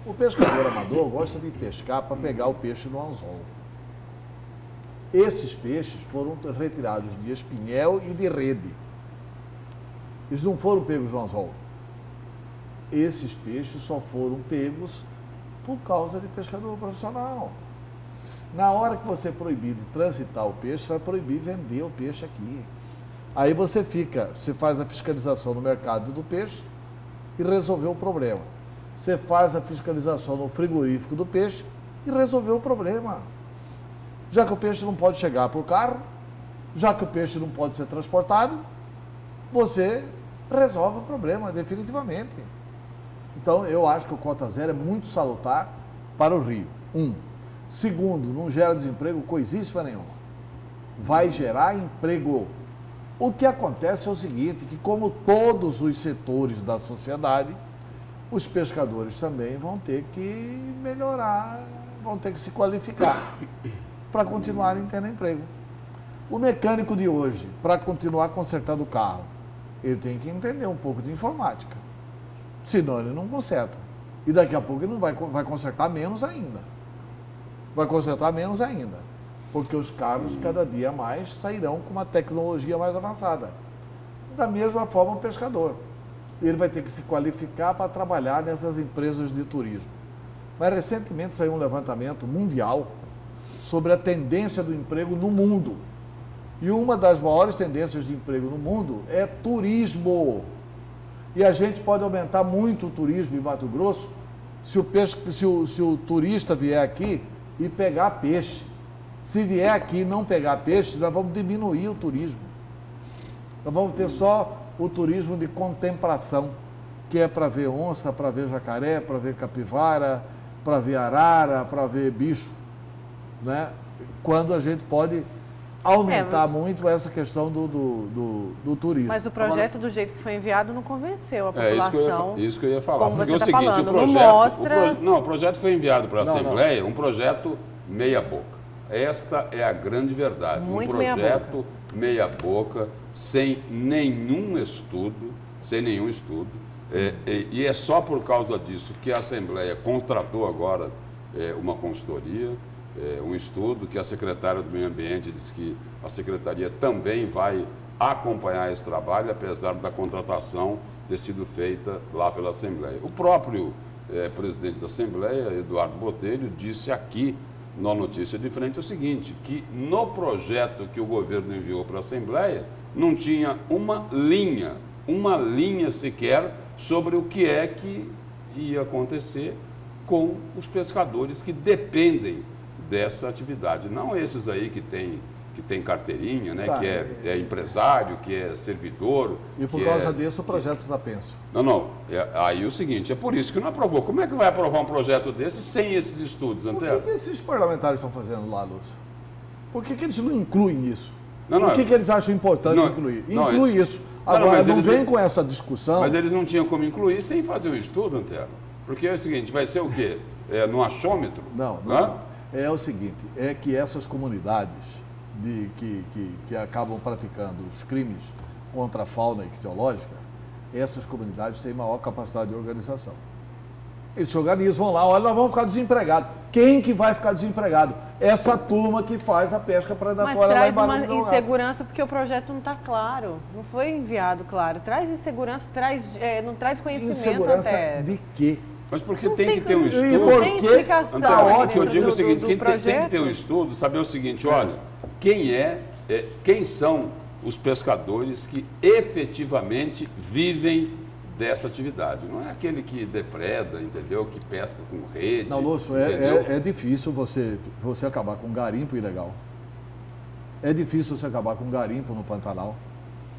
O pescador amador gosta de pescar para pegar o peixe no anzol. Esses peixes foram retirados de espinhel e de rede. Eles não foram pegos no anzol. Esses peixes só foram pegos por causa de pescador profissional. Na hora que você proibir de transitar o peixe, vai proibir vender o peixe aqui. Aí você faz a fiscalização no mercado do peixe e resolveu o problema. Você faz a fiscalização no frigorífico do peixe e resolveu o problema. Já que o peixe não pode chegar por carro, já que o peixe não pode ser transportado, você resolve o problema definitivamente. Então, eu acho que o cota zero é muito salutar para o rio. Segundo, não gera desemprego coisíssima nenhuma. Vai gerar emprego. O que acontece é o seguinte, que como todos os setores da sociedade, os pescadores também vão ter que melhorar, vão ter que se qualificar para continuarem tendo emprego. O mecânico de hoje, para continuar consertando o carro, ele tem que entender um pouco de informática. Senão ele não conserta. E daqui a pouco ele não vai consertar menos ainda. Vai consertar menos ainda. Porque os carros, cada dia mais, sairão com uma tecnologia mais avançada. Da mesma forma, o pescador. Ele vai ter que se qualificar para trabalhar nessas empresas de turismo. Mas recentemente saiu um levantamento mundial sobre a tendência do emprego no mundo. E uma das maiores tendências de emprego no mundo é turismo. E a gente pode aumentar muito o turismo em Mato Grosso se o turista vier aqui e pegar peixe. Se vier aqui e não pegar peixe, nós vamos diminuir o turismo. Nós vamos ter só o turismo de contemplação, que é para ver onça, para ver jacaré, para ver capivara, para ver arara, para ver bicho, né? Quando a gente pode aumentar muito essa questão do turismo. Mas o projeto, do jeito que foi enviado, não convenceu a população. Isso que eu ia falar. Como porque você é o seguinte, falando, o projeto, não mostra... o projeto foi enviado para a Assembleia, um projeto meia boca. Esta é a grande verdade. Muito um projeto meia boca, sem nenhum estudo, e é só por causa disso que a Assembleia contratou agora uma consultoria, um estudo que a secretária do Meio Ambiente disse que a Secretaria também vai acompanhar esse trabalho, apesar da contratação ter sido feita lá pela Assembleia. O próprio presidente da Assembleia, Eduardo Botelho, disse aqui na Notícia de Frente o seguinte, que no projeto que o governo enviou para a Assembleia, não tinha uma linha sequer sobre o que é que ia acontecer com os pescadores que dependem dessa atividade. Não esses aí que tem carteirinha, né? Tá, que é empresário, que é servidor. E por causa disso o projeto está penso. Não. Aí o seguinte, é por isso que não aprovou. Como é que vai aprovar um projeto desse sem esses estudos, Antero? O que esses parlamentares estão fazendo lá, Lúcio? Por que eles não incluem isso? Por que eles acham importante incluir? Inclui isso. Agora, não vem com essa discussão... Mas eles não tinham como incluir sem fazer o estudo, Antero. Porque é o seguinte, vai ser o quê? No achômetro? Não. É o seguinte, é que essas comunidades que acabam praticando os crimes contra a fauna ictiológica, essas comunidades têm maior capacidade de organização. Eles se organizam, vão lá, olha, nós vamos ficar desempregados. Quem que vai ficar desempregado? Essa turma que faz a pesca predatória lá em Barão do Melgaço. Mas traz uma insegurança porque o projeto não está claro, não foi enviado claro. Traz insegurança, não traz conhecimento. Insegurança até. De quê? Mas porque tem que ter um estudo. Não tem explicação. Antônio, eu digo o seguinte, tem que ter um estudo, saber o seguinte, olha, quem são os pescadores que efetivamente vivem dessa atividade. Não é aquele que depreda, entendeu? Que pesca com rede. Não, Lúcio, é difícil você acabar com um garimpo ilegal. É difícil você acabar com um garimpo no Pantanal,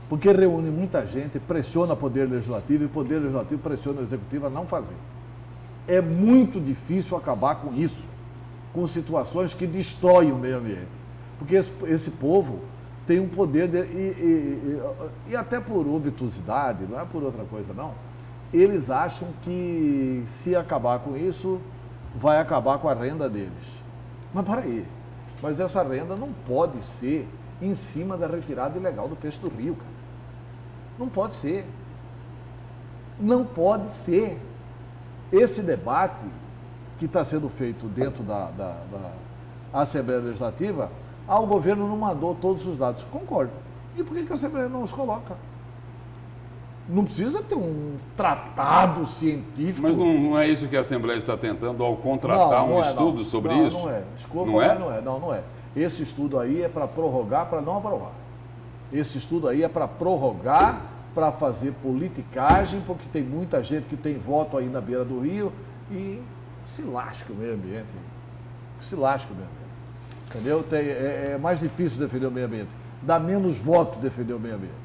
porque reúne muita gente, pressiona o Poder Legislativo e o Poder Legislativo pressiona o Executivo a não fazer. É muito difícil acabar com isso, com situações que destroem o meio ambiente. Porque esse povo tem um poder, e até por obtusidade, não é por outra coisa não, eles acham que se acabar com isso, vai acabar com a renda deles. Mas peraí, mas essa renda não pode ser em cima da retirada ilegal do peixe do rio, cara. Não pode ser. Não pode ser. Esse debate que está sendo feito dentro da Assembleia Legislativa, o governo não mandou todos os dados. Concordo. E por que a Assembleia não os coloca? Não precisa ter um tratado científico. Mas não é isso que a Assembleia está tentando ao contratar um estudo sobre isso? Não é. Desculpa, não é? Não é. Esse estudo aí é para prorrogar, para não aprovar. Esse estudo aí é para prorrogar, para fazer politicagem, porque tem muita gente que tem voto aí na beira do rio e se lasca o meio ambiente. Se lasca o meio ambiente. Entendeu? É mais difícil defender o meio ambiente. Dá menos voto defender o meio ambiente.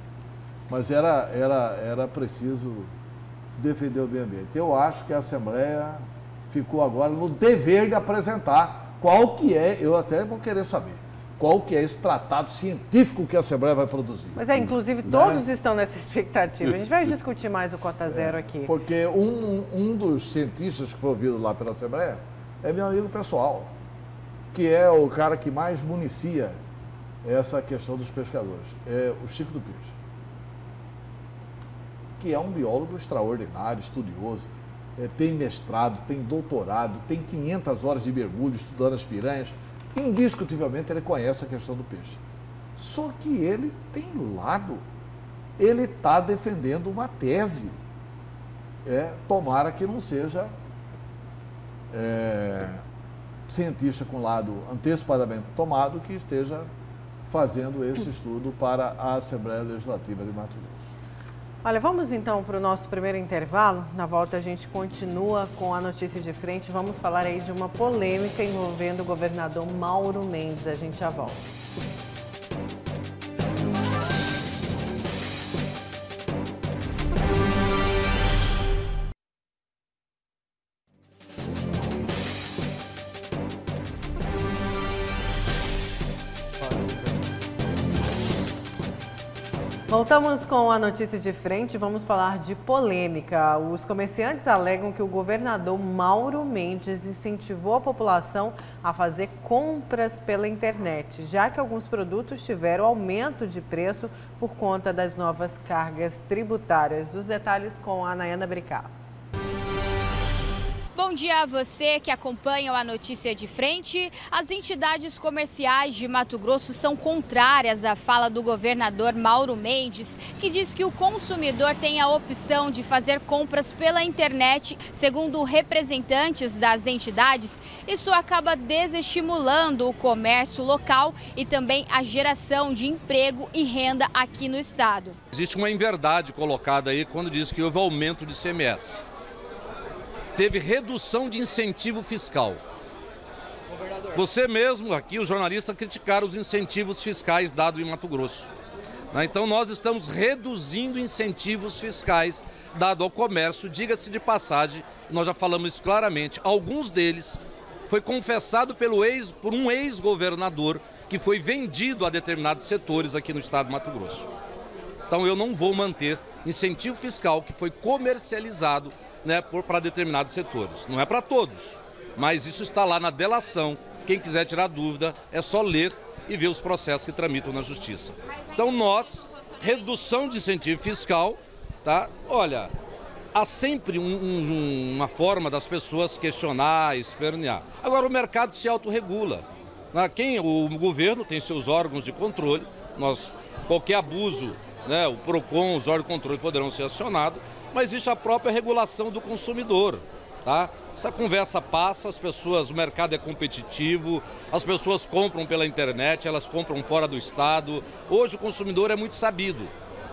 Mas era preciso defender o meio ambiente. Eu acho que a Assembleia ficou agora no dever de apresentar qual que é, eu até vou querer saber, qual que é esse tratado científico que a Assembleia vai produzir. Mas inclusive todos estão nessa expectativa. A gente vai discutir mais o cota zero aqui. Porque um dos cientistas que foi ouvido lá pela Assembleia é meu amigo pessoal, que é o cara que mais municia essa questão dos pescadores, é o Chico do Pires, que é um biólogo extraordinário, estudioso, tem mestrado, tem doutorado, tem 500 horas de mergulho estudando as piranhas. Indiscutivelmente ele conhece a questão do peixe. Só que ele tem lado, ele está defendendo uma tese. Tomara que não seja cientista com lado antecipadamente tomado que esteja fazendo esse estudo para a Assembleia Legislativa de Mato Grosso. Olha, vamos então para o nosso primeiro intervalo. Na volta a gente continua com a notícia de frente. Vamos falar aí de uma polêmica envolvendo o governador Mauro Mendes. A gente já volta. Voltamos com a notícia de frente, vamos falar de polêmica. Os comerciantes alegam que o governador Mauro Mendes incentivou a população a fazer compras pela internet, já que alguns produtos tiveram aumento de preço por conta das novas cargas tributárias. Os detalhes com a Nayana Bricá. Bom dia a você que acompanha a notícia de frente. As entidades comerciais de Mato Grosso são contrárias à fala do governador Mauro Mendes, que diz que o consumidor tem a opção de fazer compras pela internet. Segundo representantes das entidades, isso acaba desestimulando o comércio local e também a geração de emprego e renda aqui no estado. Existe uma inverdade colocada aí quando diz que houve aumento de ICMS. Teve redução de incentivo fiscal. Você mesmo aqui, os jornalistas, criticaram os incentivos fiscais dados em Mato Grosso. Então nós estamos reduzindo incentivos fiscais dados ao comércio. Diga-se de passagem, nós já falamos isso claramente, alguns deles foi confessado por um ex-governador que foi vendido a determinados setores aqui no estado de Mato Grosso. Então eu não vou manter incentivo fiscal que foi comercializado para determinados setores. Não é para todos, mas isso está lá na delação. Quem quiser tirar dúvida é só ler e ver os processos que tramitam na justiça. Então nós, redução de incentivo fiscal, tá? Olha, há sempre uma forma das pessoas questionar, espernear. Agora o mercado se autorregula. O governo tem seus órgãos de controle, qualquer abuso, o PROCON, os órgãos de controle poderão ser acionados, mas existe a própria regulação do consumidor. tá? Essa conversa passa, o mercado é competitivo, as pessoas compram pela internet, elas compram fora do estado. Hoje o consumidor é muito sabido.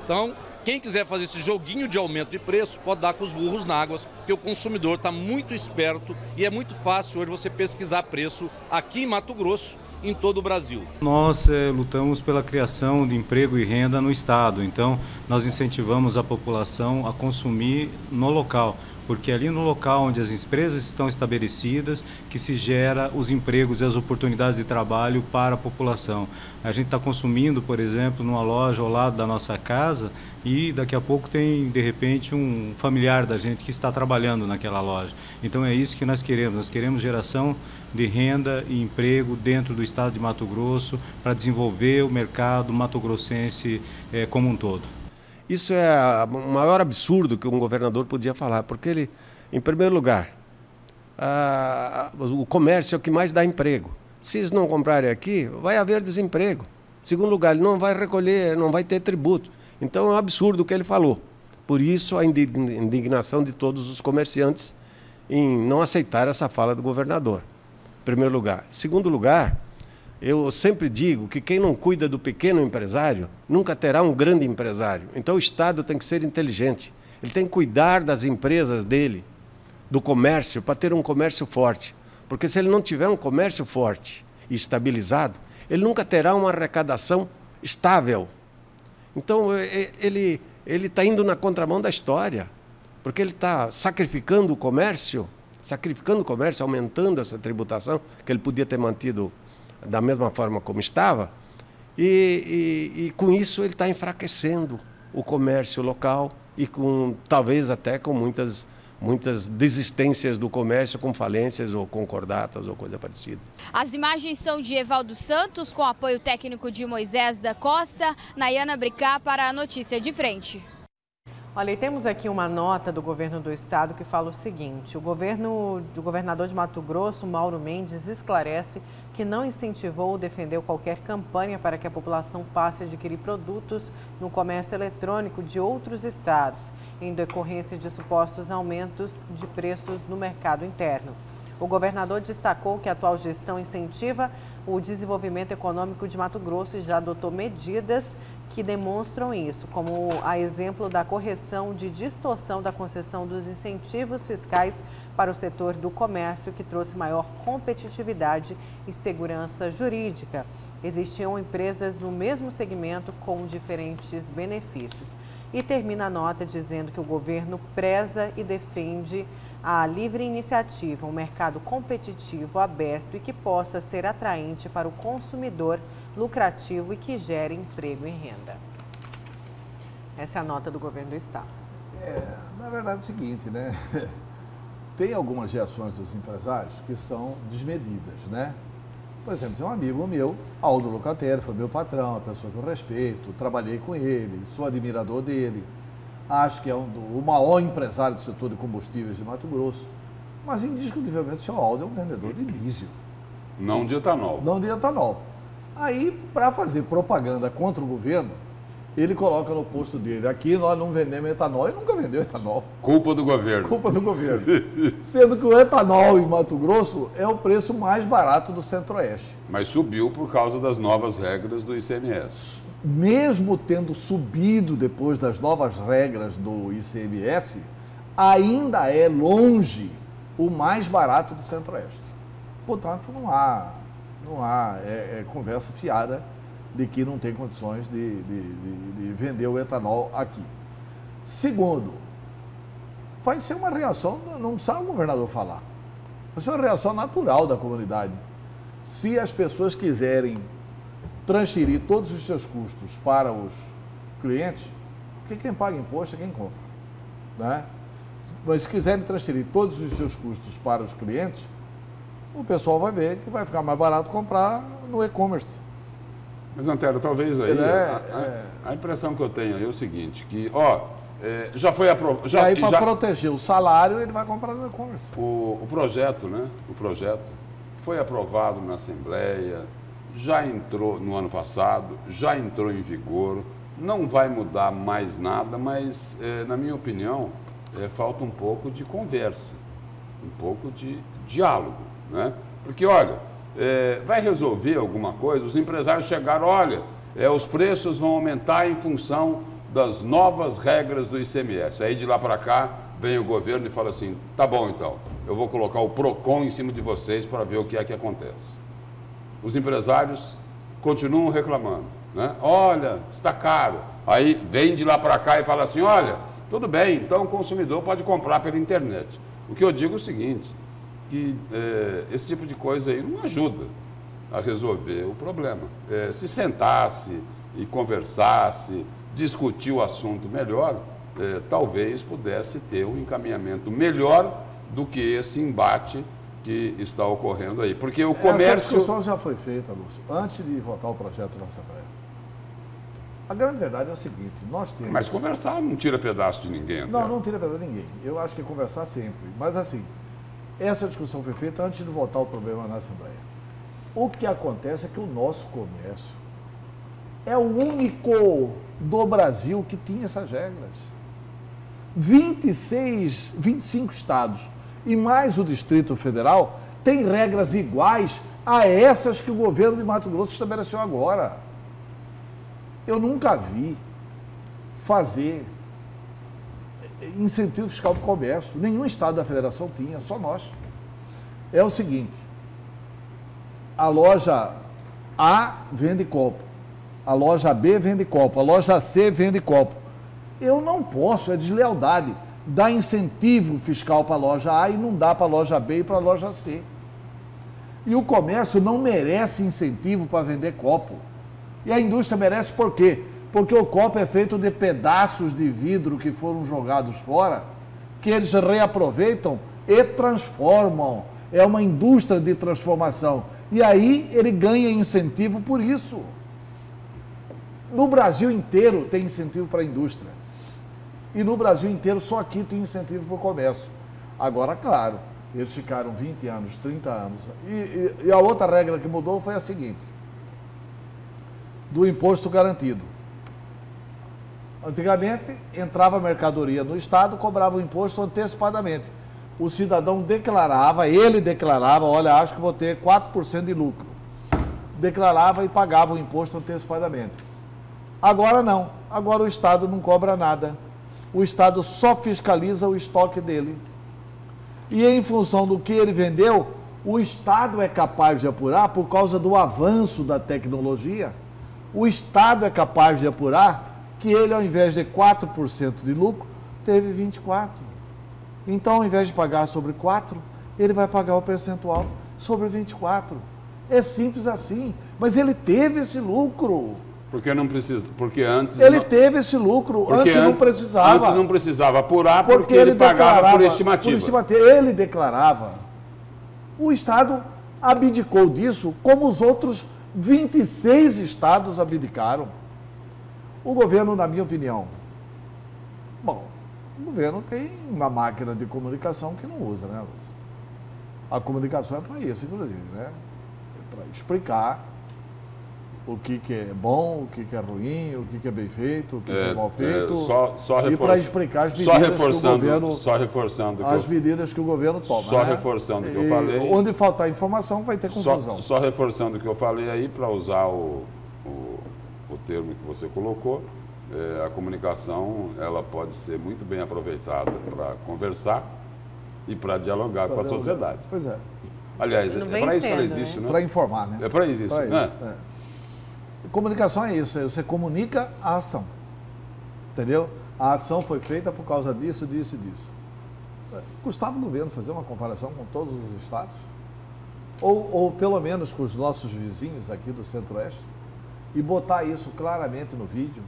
Então, quem quiser fazer esse joguinho de aumento de preço, pode dar com os burros na água, porque o consumidor está muito esperto e é muito fácil hoje você pesquisar preço aqui em Mato Grosso, em todo o Brasil. Nós lutamos pela criação de emprego e renda no estado, então nós incentivamos a população a consumir no local, porque ali no local onde as empresas estão estabelecidas que se gera os empregos e as oportunidades de trabalho para a população. A gente está consumindo, por exemplo, numa loja ao lado da nossa casa e daqui a pouco tem, de repente, um familiar da gente que está trabalhando naquela loja. Então é isso que nós queremos geração de renda e emprego dentro do estado de Mato Grosso para desenvolver o mercado mato-grossense como um todo. Isso é o maior absurdo que um governador podia falar, porque ele, em primeiro lugar, o comércio é o que mais dá emprego. Se eles não comprarem aqui, vai haver desemprego. Em segundo lugar, ele não vai recolher, não vai ter tributo. Então é um absurdo o que ele falou. Por isso a indignação de todos os comerciantes em não aceitar essa fala do governador, em primeiro lugar. Em segundo lugar, eu sempre digo que quem não cuida do pequeno empresário nunca terá um grande empresário. Então o Estado tem que ser inteligente. Ele tem que cuidar das empresas dele, do comércio, para ter um comércio forte. Porque se ele não tiver um comércio forte e estabilizado, ele nunca terá uma arrecadação estável. Então ele está indo na contramão da história, porque ele está sacrificando o comércio, aumentando essa tributação, que ele podia ter mantido da mesma forma como estava, e com isso ele está enfraquecendo o comércio local e talvez até com muitas desistências do comércio, com falências ou concordatas ou coisa parecida. As imagens são de Evaldo Santos, com apoio técnico de Moisés da Costa, Nayana Bricá para a Notícia de Frente. Olha, e temos aqui uma nota do governo do estado que fala o seguinte: o governador de Mato Grosso, Mauro Mendes, esclarece que não incentivou ou defendeu qualquer campanha para que a população passe a adquirir produtos no comércio eletrônico de outros estados, em decorrência de supostos aumentos de preços no mercado interno. O governador destacou que a atual gestão incentiva o desenvolvimento econômico de Mato Grosso e já adotou medidas que demonstram isso, como a exemplo da correção de distorção da concessão dos incentivos fiscais para o setor do comércio, que trouxe maior competitividade e segurança jurídica. Existiam empresas no mesmo segmento com diferentes benefícios. E termina a nota dizendo que o governo preza e defende a livre iniciativa, um mercado competitivo, aberto e que possa ser atraente para o consumidor, lucrativo e que gere emprego e renda. Essa é a nota do governo do estado. Na verdade é o seguinte, né? Tem algumas reações dos empresários que são desmedidas, né? Por exemplo, tem um amigo meu, Aldo Locatelli, foi meu patrão, uma pessoa que eu respeito, trabalhei com ele, sou admirador dele, acho que é o maior empresário do setor de combustíveis de Mato Grosso, mas indiscutivelmente o senhor Aldo é um vendedor de diesel. Não de etanol. Não de etanol. Aí, para fazer propaganda contra o governo, ele coloca no posto dele: aqui nós não vendemos etanol. Ele nunca vendeu etanol. Culpa do governo. Culpa do governo. Sendo que o etanol em Mato Grosso é o preço mais barato do Centro-Oeste. Mas subiu por causa das novas regras do ICMS. Mesmo tendo subido depois das novas regras do ICMS, ainda é longe o mais barato do Centro-Oeste. Portanto, não há conversa fiada de que não tem condições de vender o etanol aqui. Segundo, vai ser uma reação, não precisa o governador falar, vai ser uma reação natural da comunidade. Se as pessoas quiserem transferir todos os seus custos para os clientes, porque quem paga imposto é quem compra, né? Mas se quiserem transferir todos os seus custos para os clientes, o pessoal vai ver que vai ficar mais barato comprar no e-commerce. Mas, Antero, talvez aí a impressão que eu tenho aí é o seguinte, que, já foi aprovado... E aí, para proteger o salário, ele vai comprar no e-commerce. O projeto, né? O projeto foi aprovado na Assembleia, já entrou no ano passado, já entrou em vigor, não vai mudar mais nada, mas, na minha opinião, falta um pouco de conversa. um pouco de diálogo, né? Porque, olha, vai resolver alguma coisa? Os empresários chegaram, olha, os preços vão aumentar em função das novas regras do ICMS. Aí de lá para cá vem o governo e fala assim, tá bom então, eu vou colocar o PROCON em cima de vocês para ver o que é que acontece. Os empresários continuam reclamando, né? Olha, está caro. Aí vem de lá para cá e fala assim, olha, tudo bem, então o consumidor pode comprar pela internet. O que eu digo é o seguinte, que esse tipo de coisa aí não ajuda a resolver o problema. Se sentasse e conversasse, discutir o assunto melhor, talvez pudesse ter um encaminhamento melhor do que esse embate que está ocorrendo aí. Porque o comércio... Essa discussão já foi feita, Lúcio, antes de votar o projeto na Assembleia. A grande verdade é o seguinte, nós temos... Mas conversar não tira pedaço de ninguém. Até. Não tira pedaço de ninguém. Eu acho que é conversar sempre. Mas assim, essa discussão foi feita antes de votar o problema na Assembleia. O que acontece é que o nosso comércio é o único do Brasil que tinha essas regras. 25 estados e mais o Distrito Federal têm regras iguais a essas que o governo de Mato Grosso estabeleceu agora. Eu nunca vi fazer incentivo fiscal para o comércio. Nenhum estado da federação tinha, só nós. É o seguinte, a loja A vende copo, a loja B vende copo, a loja C vende copo. Eu não posso, é deslealdade, dar incentivo fiscal para a loja A e não dar para a loja B e para a loja C. E o comércio não merece incentivo para vender copo. E a indústria merece por quê? Porque o copo é feito de pedaços de vidro que foram jogados fora, que eles reaproveitam e transformam. É uma indústria de transformação. E aí ele ganha incentivo por isso. No Brasil inteiro tem incentivo para a indústria. E no Brasil inteiro só aqui tem incentivo para o comércio. Agora, claro, eles ficaram 20 anos, 30 anos. E a outra regra que mudou foi a seguinte, do imposto garantido. Antigamente, entrava mercadoria no Estado, cobrava o imposto antecipadamente. O cidadão declarava, olha, acho que vou ter 4% de lucro. Declarava e pagava o imposto antecipadamente. Agora não, agora o Estado não cobra nada. O Estado só fiscaliza o estoque dele. E em função do que ele vendeu, o Estado é capaz de apurar, por causa do avanço da tecnologia, o Estado é capaz de apurar que ele, ao invés de 4% de lucro, teve 24%. Então, ao invés de pagar sobre 4%, ele vai pagar o percentual sobre 24%. É simples assim, mas ele teve esse lucro. Porque não precisa, porque antes... Ele teve esse lucro, antes não precisava. Antes não precisava apurar porque ele pagava por estimativa. Ele declarava. O Estado abdicou disso, como os outros 26 estados abdicaram. O governo, na minha opinião, bom, o governo tem uma máquina de comunicação que não usa, né, Lúcio? A comunicação é para isso, inclusive, né? É para explicar o que é bom, o que é ruim, o que é bem feito, o que é mal feito. E para explicar as medidas que o governo... Só reforçando. Medidas que o governo toma. Só reforçando o que eu falei. Onde faltar informação vai ter confusão. Só reforçando o que eu falei aí, para usar o termo que você colocou, a comunicação ela pode ser muito bem aproveitada para conversar e para dialogar com a sociedade. Pois é. Aliás, é para isso que ela existe, né? Para informar, né? É para isso, né? Comunicação é isso, você comunica a ação, entendeu? A ação foi feita por causa disso, disso e disso. Custava o governo fazer uma comparação com todos os estados? Ou pelo menos com os nossos vizinhos aqui do Centro-Oeste? E botar isso claramente no vídeo,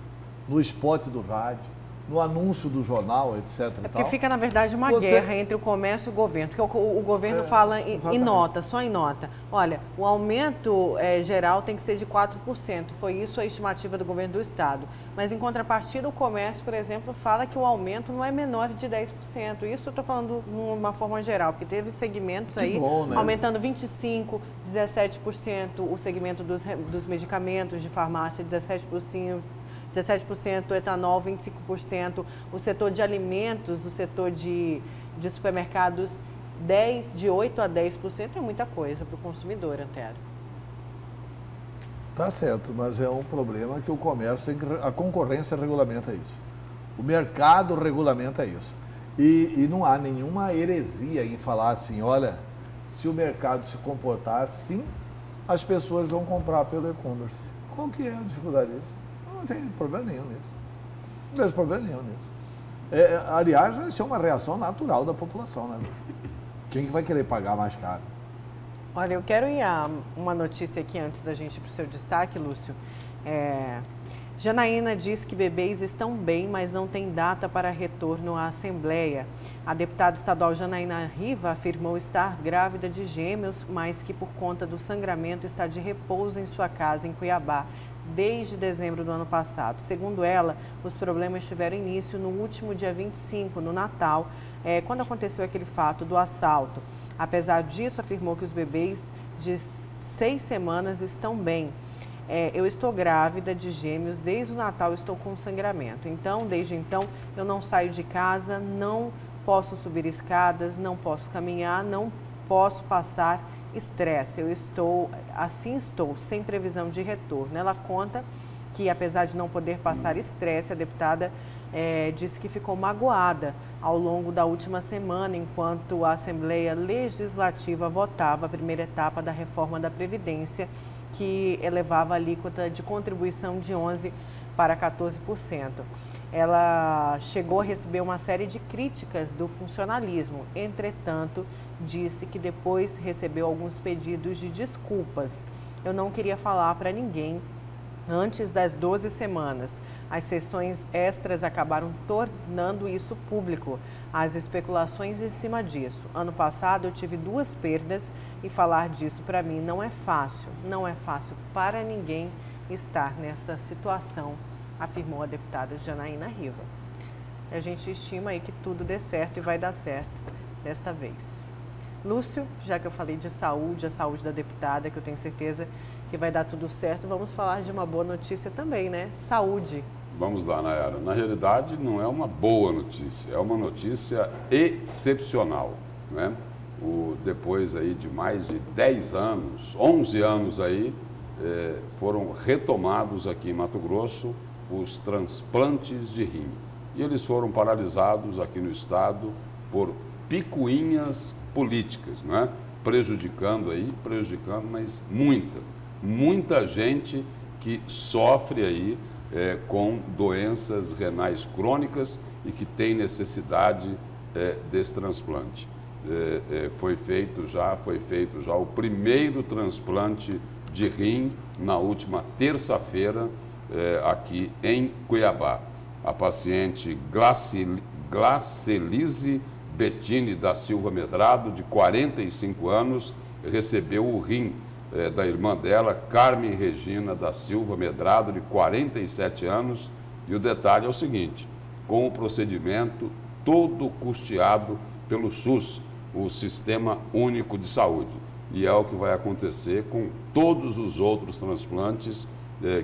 no spot do rádio, no anúncio do jornal, etc. Porque fica, na verdade, uma guerra entre o comércio e o governo. Porque o governo fala em nota, só em nota. Olha, o aumento geral tem que ser de 4%. Foi isso a estimativa do governo do Estado. Mas, em contrapartida, o comércio, por exemplo, fala que o aumento não é menor de 10%. Isso eu estou falando de uma forma geral, porque teve segmentos aí aumentando 25%, 17%, o segmento dos medicamentos de farmácia, 17%, etanol, 25%, o setor de alimentos, o setor de supermercados de 8% a 10% é muita coisa para o consumidor, Antero. Tá certo, mas é um problema que o comércio, a concorrência regulamenta isso. O mercado regulamenta isso. E não há nenhuma heresia em falar assim, olha, se o mercado se comportar assim, as pessoas vão comprar pelo e-commerce. Qual que é a dificuldade disso? Não tem problema nenhum nisso. Não vejo problema nenhum nisso. Aliás, isso é uma reação natural da população, né, Lúcio? Quem que vai querer pagar mais caro? Olha, eu quero ir a uma notícia aqui antes da gente ir para o seu destaque, Lúcio. Janaína diz que bebês estão bem, mas não tem data para retorno à Assembleia. A deputada estadual Janaína Riva afirmou estar grávida de gêmeos, mas que por conta do sangramento está de repouso em sua casa em Cuiabá desde dezembro do ano passado. Segundo ela, os problemas tiveram início no último dia 25, no Natal, quando aconteceu aquele fato do assalto. Apesar disso, afirmou que os bebês de 6 semanas estão bem. Eu estou grávida de gêmeos, desde o Natal estou com sangramento. Então, desde então, eu não saio de casa, não posso subir escadas, não posso caminhar, não posso passar estresse. Estou, sem previsão de retorno. Ela conta que, apesar de não poder passar estresse, a deputada disse que ficou magoada ao longo da última semana, enquanto a Assembleia Legislativa votava a primeira etapa da reforma da Previdência, que elevava a alíquota de contribuição de 11% para 14%. Ela chegou a receber uma série de críticas do funcionalismo, entretanto, disse que depois recebeu alguns pedidos de desculpas. Eu não queria falar para ninguém antes das 12 semanas. As sessões extras acabaram tornando isso público. As especulações em cima disso. Ano passado eu tive 2 perdas e falar disso para mim não é fácil. Não é fácil para ninguém estar nessa situação, afirmou a deputada Janaína Riva. A gente estima aí que tudo dê certo e vai dar certo desta vez. Lúcio, já que eu falei de saúde, a saúde da deputada, que eu tenho certeza que vai dar tudo certo, vamos falar de uma boa notícia também, né? Saúde. Vamos lá, Nayara. Na realidade, não é uma boa notícia, é uma notícia excepcional, né? Depois aí de mais de 10 anos, 11 anos aí, foram retomados aqui em Mato Grosso os transplantes de rim. E eles foram paralisados aqui no estado por picuinhas políticas, não é? Prejudicando, mas muita gente que sofre aí com doenças renais crônicas e que tem necessidade desse transplante. Foi feito já o primeiro transplante de rim na última terça-feira aqui em Cuiabá. A paciente Glacelize Bettini da Silva Medrado, de 45 anos, recebeu o rim da irmã dela, Carmen Regina da Silva Medrado, de 47 anos. E o detalhe é o seguinte: com o procedimento todo custeado pelo SUS, o Sistema Único de Saúde. E é o que vai acontecer com todos os outros transplantes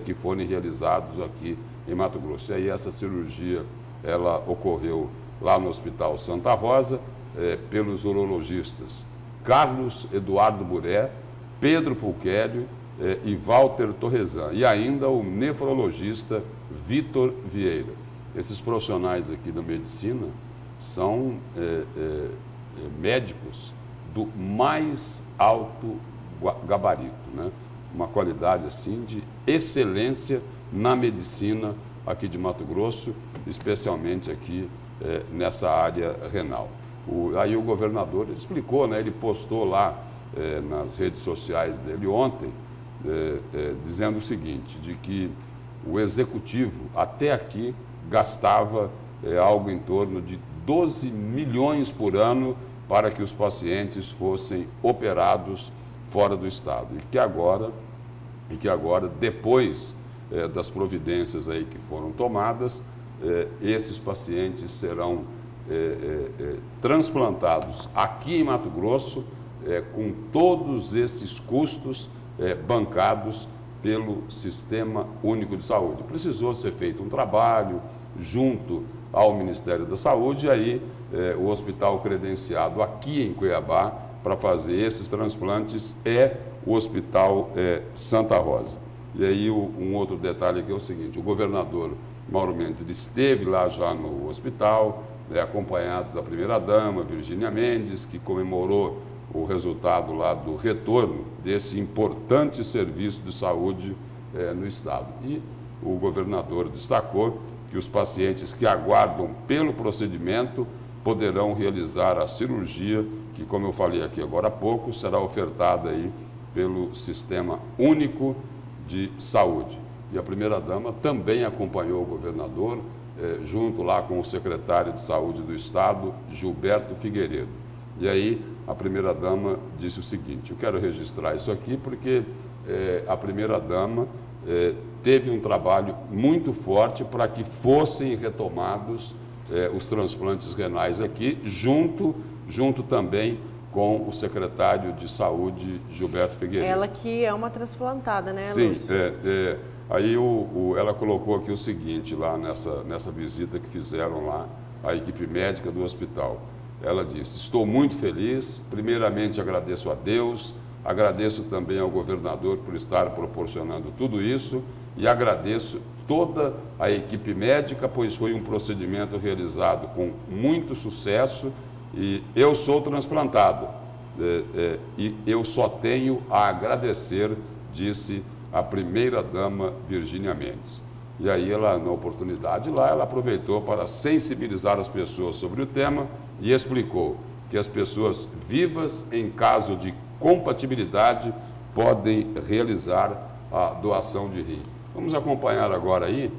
que forem realizados aqui em Mato Grosso. E aí essa cirurgia, ela ocorreu lá no Hospital Santa Rosa, pelos urologistas Carlos Eduardo Buré, Pedro Pulquério e Walter Torresan, e ainda o nefrologista Vitor Vieira. Esses profissionais aqui da medicina são médicos do mais alto gabarito, né? Uma qualidade assim de excelência na medicina aqui de Mato Grosso, especialmente aqui nessa área renal. Aí o governador explicou, né? Ele postou lá nas redes sociais dele ontem, dizendo o seguinte, de que o executivo até aqui gastava algo em torno de 12 milhões por ano para que os pacientes fossem operados fora do estado. E que agora, depois das providências aí que foram tomadas, esses pacientes serão transplantados aqui em Mato Grosso, com todos esses custos bancados pelo Sistema Único de Saúde. Precisou ser feito um trabalho junto ao Ministério da Saúde, e aí o hospital credenciado aqui em Cuiabá para fazer esses transplantes é o Hospital Santa Rosa. E aí um outro detalhe aqui é o seguinte, o governador Mauro Mendes esteve lá já no hospital, acompanhado da primeira-dama, Virgínia Mendes, que comemorou o resultado lá do retorno desse importante serviço de saúde no estado. E o governador destacou que os pacientes que aguardam pelo procedimento poderão realizar a cirurgia, que, como eu falei aqui agora há pouco, será ofertada aí pelo Sistema Único de Saúde. E a primeira-dama também acompanhou o governador, junto lá com o secretário de Saúde do Estado, Gilberto Figueiredo. E aí a primeira-dama disse o seguinte, eu quero registrar isso aqui porque a primeira-dama teve um trabalho muito forte para que fossem retomados os transplantes renais aqui, junto também com o secretário de Saúde, Gilberto Figueiredo. Ela que é uma transplantada, né, Sim, Lúcio? aí ela colocou aqui o seguinte, lá nessa visita que fizeram lá, a equipe médica do hospital. Ela disse, estou muito feliz, primeiramente agradeço a Deus, agradeço também ao governador por estar proporcionando tudo isso e agradeço toda a equipe médica, pois foi um procedimento realizado com muito sucesso e eu sou transplantado e eu só tenho a agradecer, disse a primeira-dama Virgínia Mendes. E aí ela, na oportunidade lá, ela aproveitou para sensibilizar as pessoas sobre o tema e explicou que as pessoas vivas, em caso de compatibilidade, podem realizar a doação de rim. Vamos acompanhar agora aí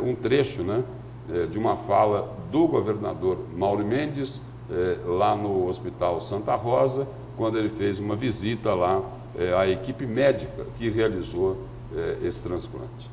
um trecho, né, de uma fala do governador Mauro Mendes, lá no Hospital Santa Rosa, quando ele fez uma visita lá à equipe médica que realizou esse transplante.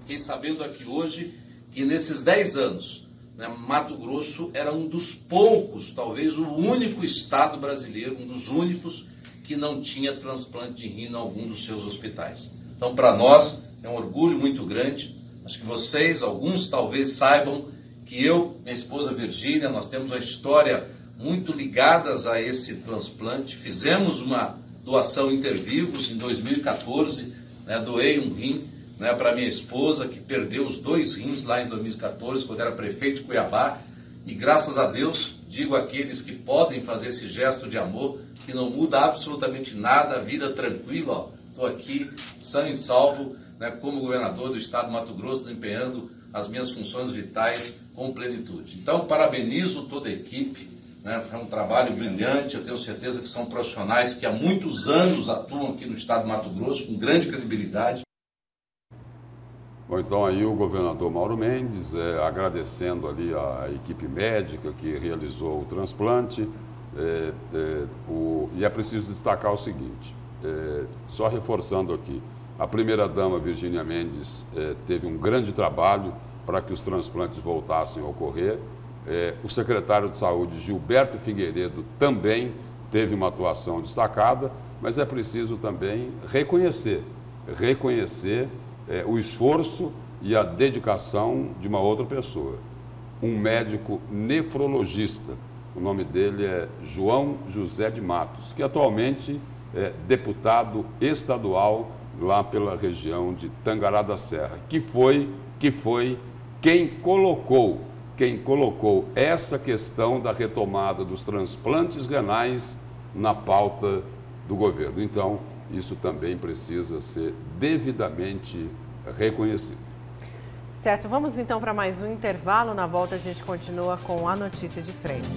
Fiquei sabendo aqui hoje que nesses 10 anos, né, Mato Grosso era um dos poucos, talvez o único estado brasileiro, um dos únicos que não tinha transplante de rim em algum dos seus hospitais. Então, para nós, é um orgulho muito grande. Acho que vocês, alguns talvez saibam que eu, minha esposa Virgínia, nós temos uma história muito ligadas a esse transplante. Fizemos uma doação inter vivos em 2014, né, doei um rim, né, para minha esposa, que perdeu os 2 rins lá em 2014, quando era prefeito de Cuiabá. E graças a Deus, digo àqueles que podem fazer esse gesto de amor, que não muda absolutamente nada, a vida tranquila, estou aqui, sã e salvo, né, como governador do estado do Mato Grosso, desempenhando as minhas funções vitais com plenitude. Então, parabenizo toda a equipe, né, foi um trabalho brilhante, eu tenho certeza que são profissionais que há muitos anos atuam aqui no estado do Mato Grosso, com grande credibilidade. Bom, então aí o governador Mauro Mendes, agradecendo ali a equipe médica que realizou o transplante, e é preciso destacar o seguinte, só reforçando aqui, a primeira-dama Virgínia Mendes teve um grande trabalho para que os transplantes voltassem a ocorrer, o secretário de Saúde, Gilberto Figueiredo, também teve uma atuação destacada, mas é preciso também reconhecer o esforço e a dedicação de uma outra pessoa, um médico nefrologista. O nome dele é João José de Matos, que atualmente é deputado estadual lá pela região de Tangará da Serra, que foi quem colocou essa questão da retomada dos transplantes renais na pauta do governo. Então, isso também precisa ser devidamente reconhecido. Certo, vamos então para mais um intervalo. Na volta a gente continua com a notícia de frente.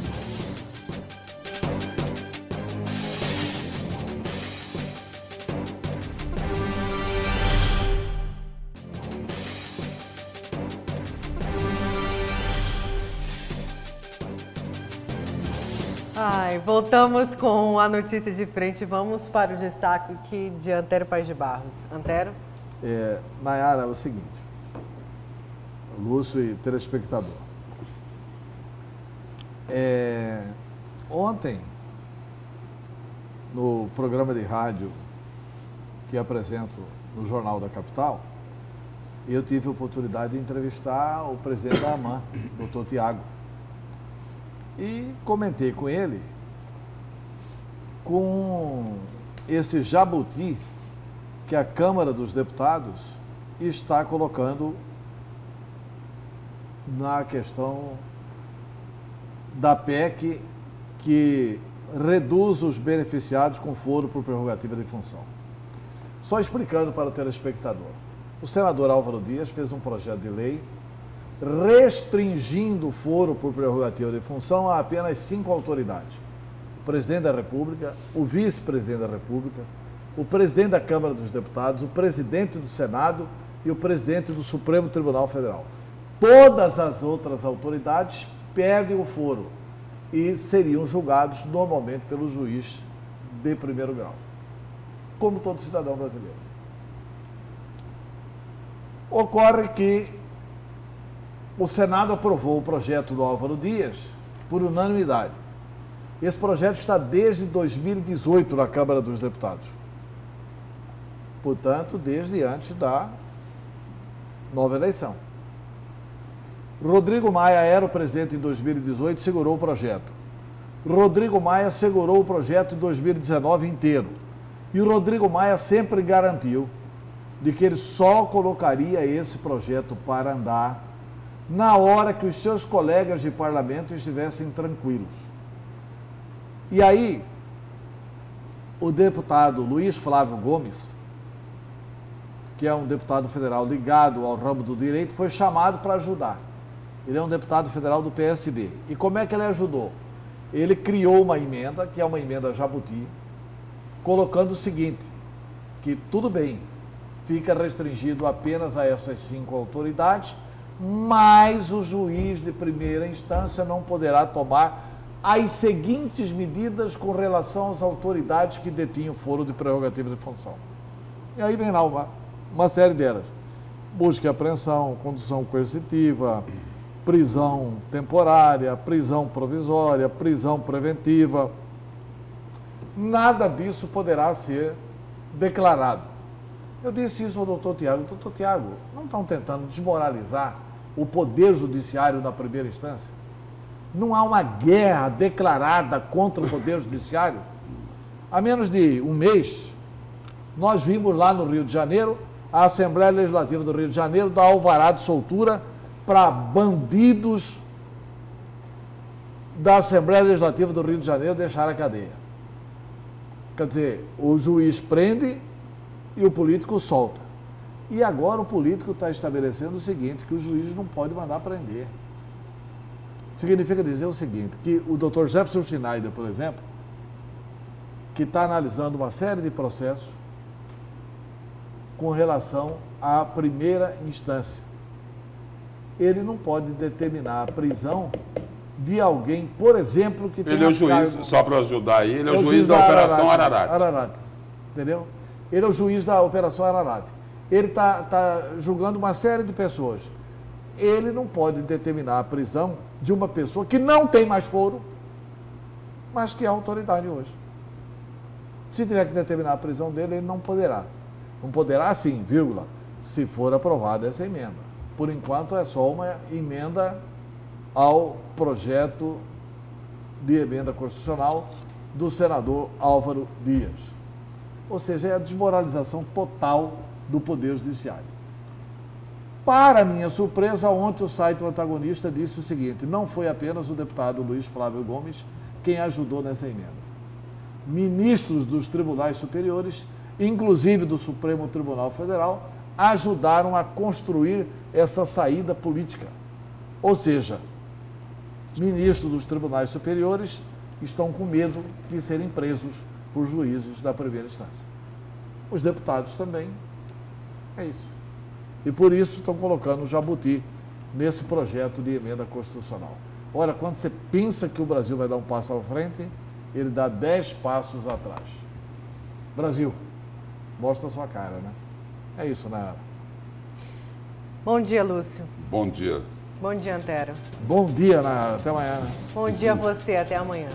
Voltamos com a notícia de frente. Vamos para o destaque aqui de Antero Paes de Barros. Antero? Nayara, é o seguinte, Lúcio e telespectador. Ontem, no programa de rádio que apresento no Jornal da Capital, eu tive a oportunidade de entrevistar o presidente da AMAN, doutor Tiago, e comentei com ele com esse jabuti que a Câmara dos Deputados está colocando na questão da PEC que reduz os beneficiados com foro por prerrogativa de função. Só explicando para o telespectador. O senador Álvaro Dias fez um projeto de lei restringindo o foro por prerrogativa de função a apenas 5 autoridades. O presidente da República, o vice-presidente da República, o presidente da Câmara dos Deputados, o presidente do Senado e o presidente do Supremo Tribunal Federal. Todas as outras autoridades perdem o foro e seriam julgados normalmente pelo juiz de primeiro grau, como todo cidadão brasileiro. Ocorre que o Senado aprovou o projeto do Álvaro Dias por unanimidade. Esse projeto está desde 2018 na Câmara dos Deputados. Portanto, desde antes da nova eleição. Rodrigo Maia era o presidente em 2018 e segurou o projeto. Rodrigo Maia segurou o projeto em 2019 inteiro. E o Rodrigo Maia sempre garantiu de que ele só colocaria esse projeto para andar na hora que os seus colegas de parlamento estivessem tranquilos. E aí, o deputado Luiz Flávio Gomes, que é um deputado federal ligado ao ramo do direito, foi chamado para ajudar. Ele é um deputado federal do PSB. E como é que ele ajudou? Ele criou uma emenda, que é uma emenda jabuti, colocando o seguinte, que tudo bem, fica restringido apenas a essas 5 autoridades, mas o juiz de primeira instância não poderá tomar as seguintes medidas com relação às autoridades que detinham foro de prerrogativa de função. E aí vem lá uma série delas. Busca e apreensão, condução coercitiva, prisão temporária, prisão provisória, prisão preventiva. Nada disso poderá ser declarado. Eu disse isso ao doutor Tiago. Doutor Tiago, não estão tentando desmoralizar o Poder Judiciário na primeira instância? Não há uma guerra declarada contra o Poder Judiciário? Há menos de um mês, nós vimos lá no Rio de Janeiro, a Assembleia Legislativa do Rio de Janeiro dar alvará de soltura para bandidos da Assembleia Legislativa do Rio de Janeiro deixar a cadeia. Quer dizer, o juiz prende e o político solta. E agora o político está estabelecendo o seguinte, que o juiz não pode mandar prender. Significa dizer o seguinte, que o Dr. Jefferson Schneider, por exemplo, que está analisando uma série de processos com relação à primeira instância, ele não pode determinar a prisão de alguém, por exemplo, que tem... Ele é o juiz, só para ajudar aí, ele é o juiz da Operação Ararate. Entendeu? Ele é o juiz da Operação Ararate. Ele está julgando uma série de pessoas. Ele não pode determinar a prisão de uma pessoa que não tem mais foro, mas que é autoridade hoje. Se tiver que determinar a prisão dele, ele não poderá. Não poderá sim, vírgula, se for aprovada essa emenda. Por enquanto é só uma emenda ao projeto de emenda constitucional do senador Álvaro Dias. Ou seja, é a desmoralização total do Poder Judiciário. Para minha surpresa, ontem o site O Antagonista disse o seguinte, não foi apenas o deputado Luiz Flávio Gomes quem ajudou nessa emenda. Ministros dos tribunais superiores, inclusive do Supremo Tribunal Federal, ajudaram a construir essa saída política. Ou seja, ministros dos tribunais superiores estão com medo de serem presos por juízes da primeira instância. Os deputados também. É isso. E por isso estão colocando o jabuti nesse projeto de emenda constitucional. Olha, quando você pensa que o Brasil vai dar um passo à frente, ele dá 10 passos atrás. Brasil, mostra a sua cara, né? É isso, Nayara. Bom dia, Lúcio. Bom dia. Bom dia, Antero. Bom dia, Nayara. Até amanhã. Né? Bom dia a você. Até amanhã.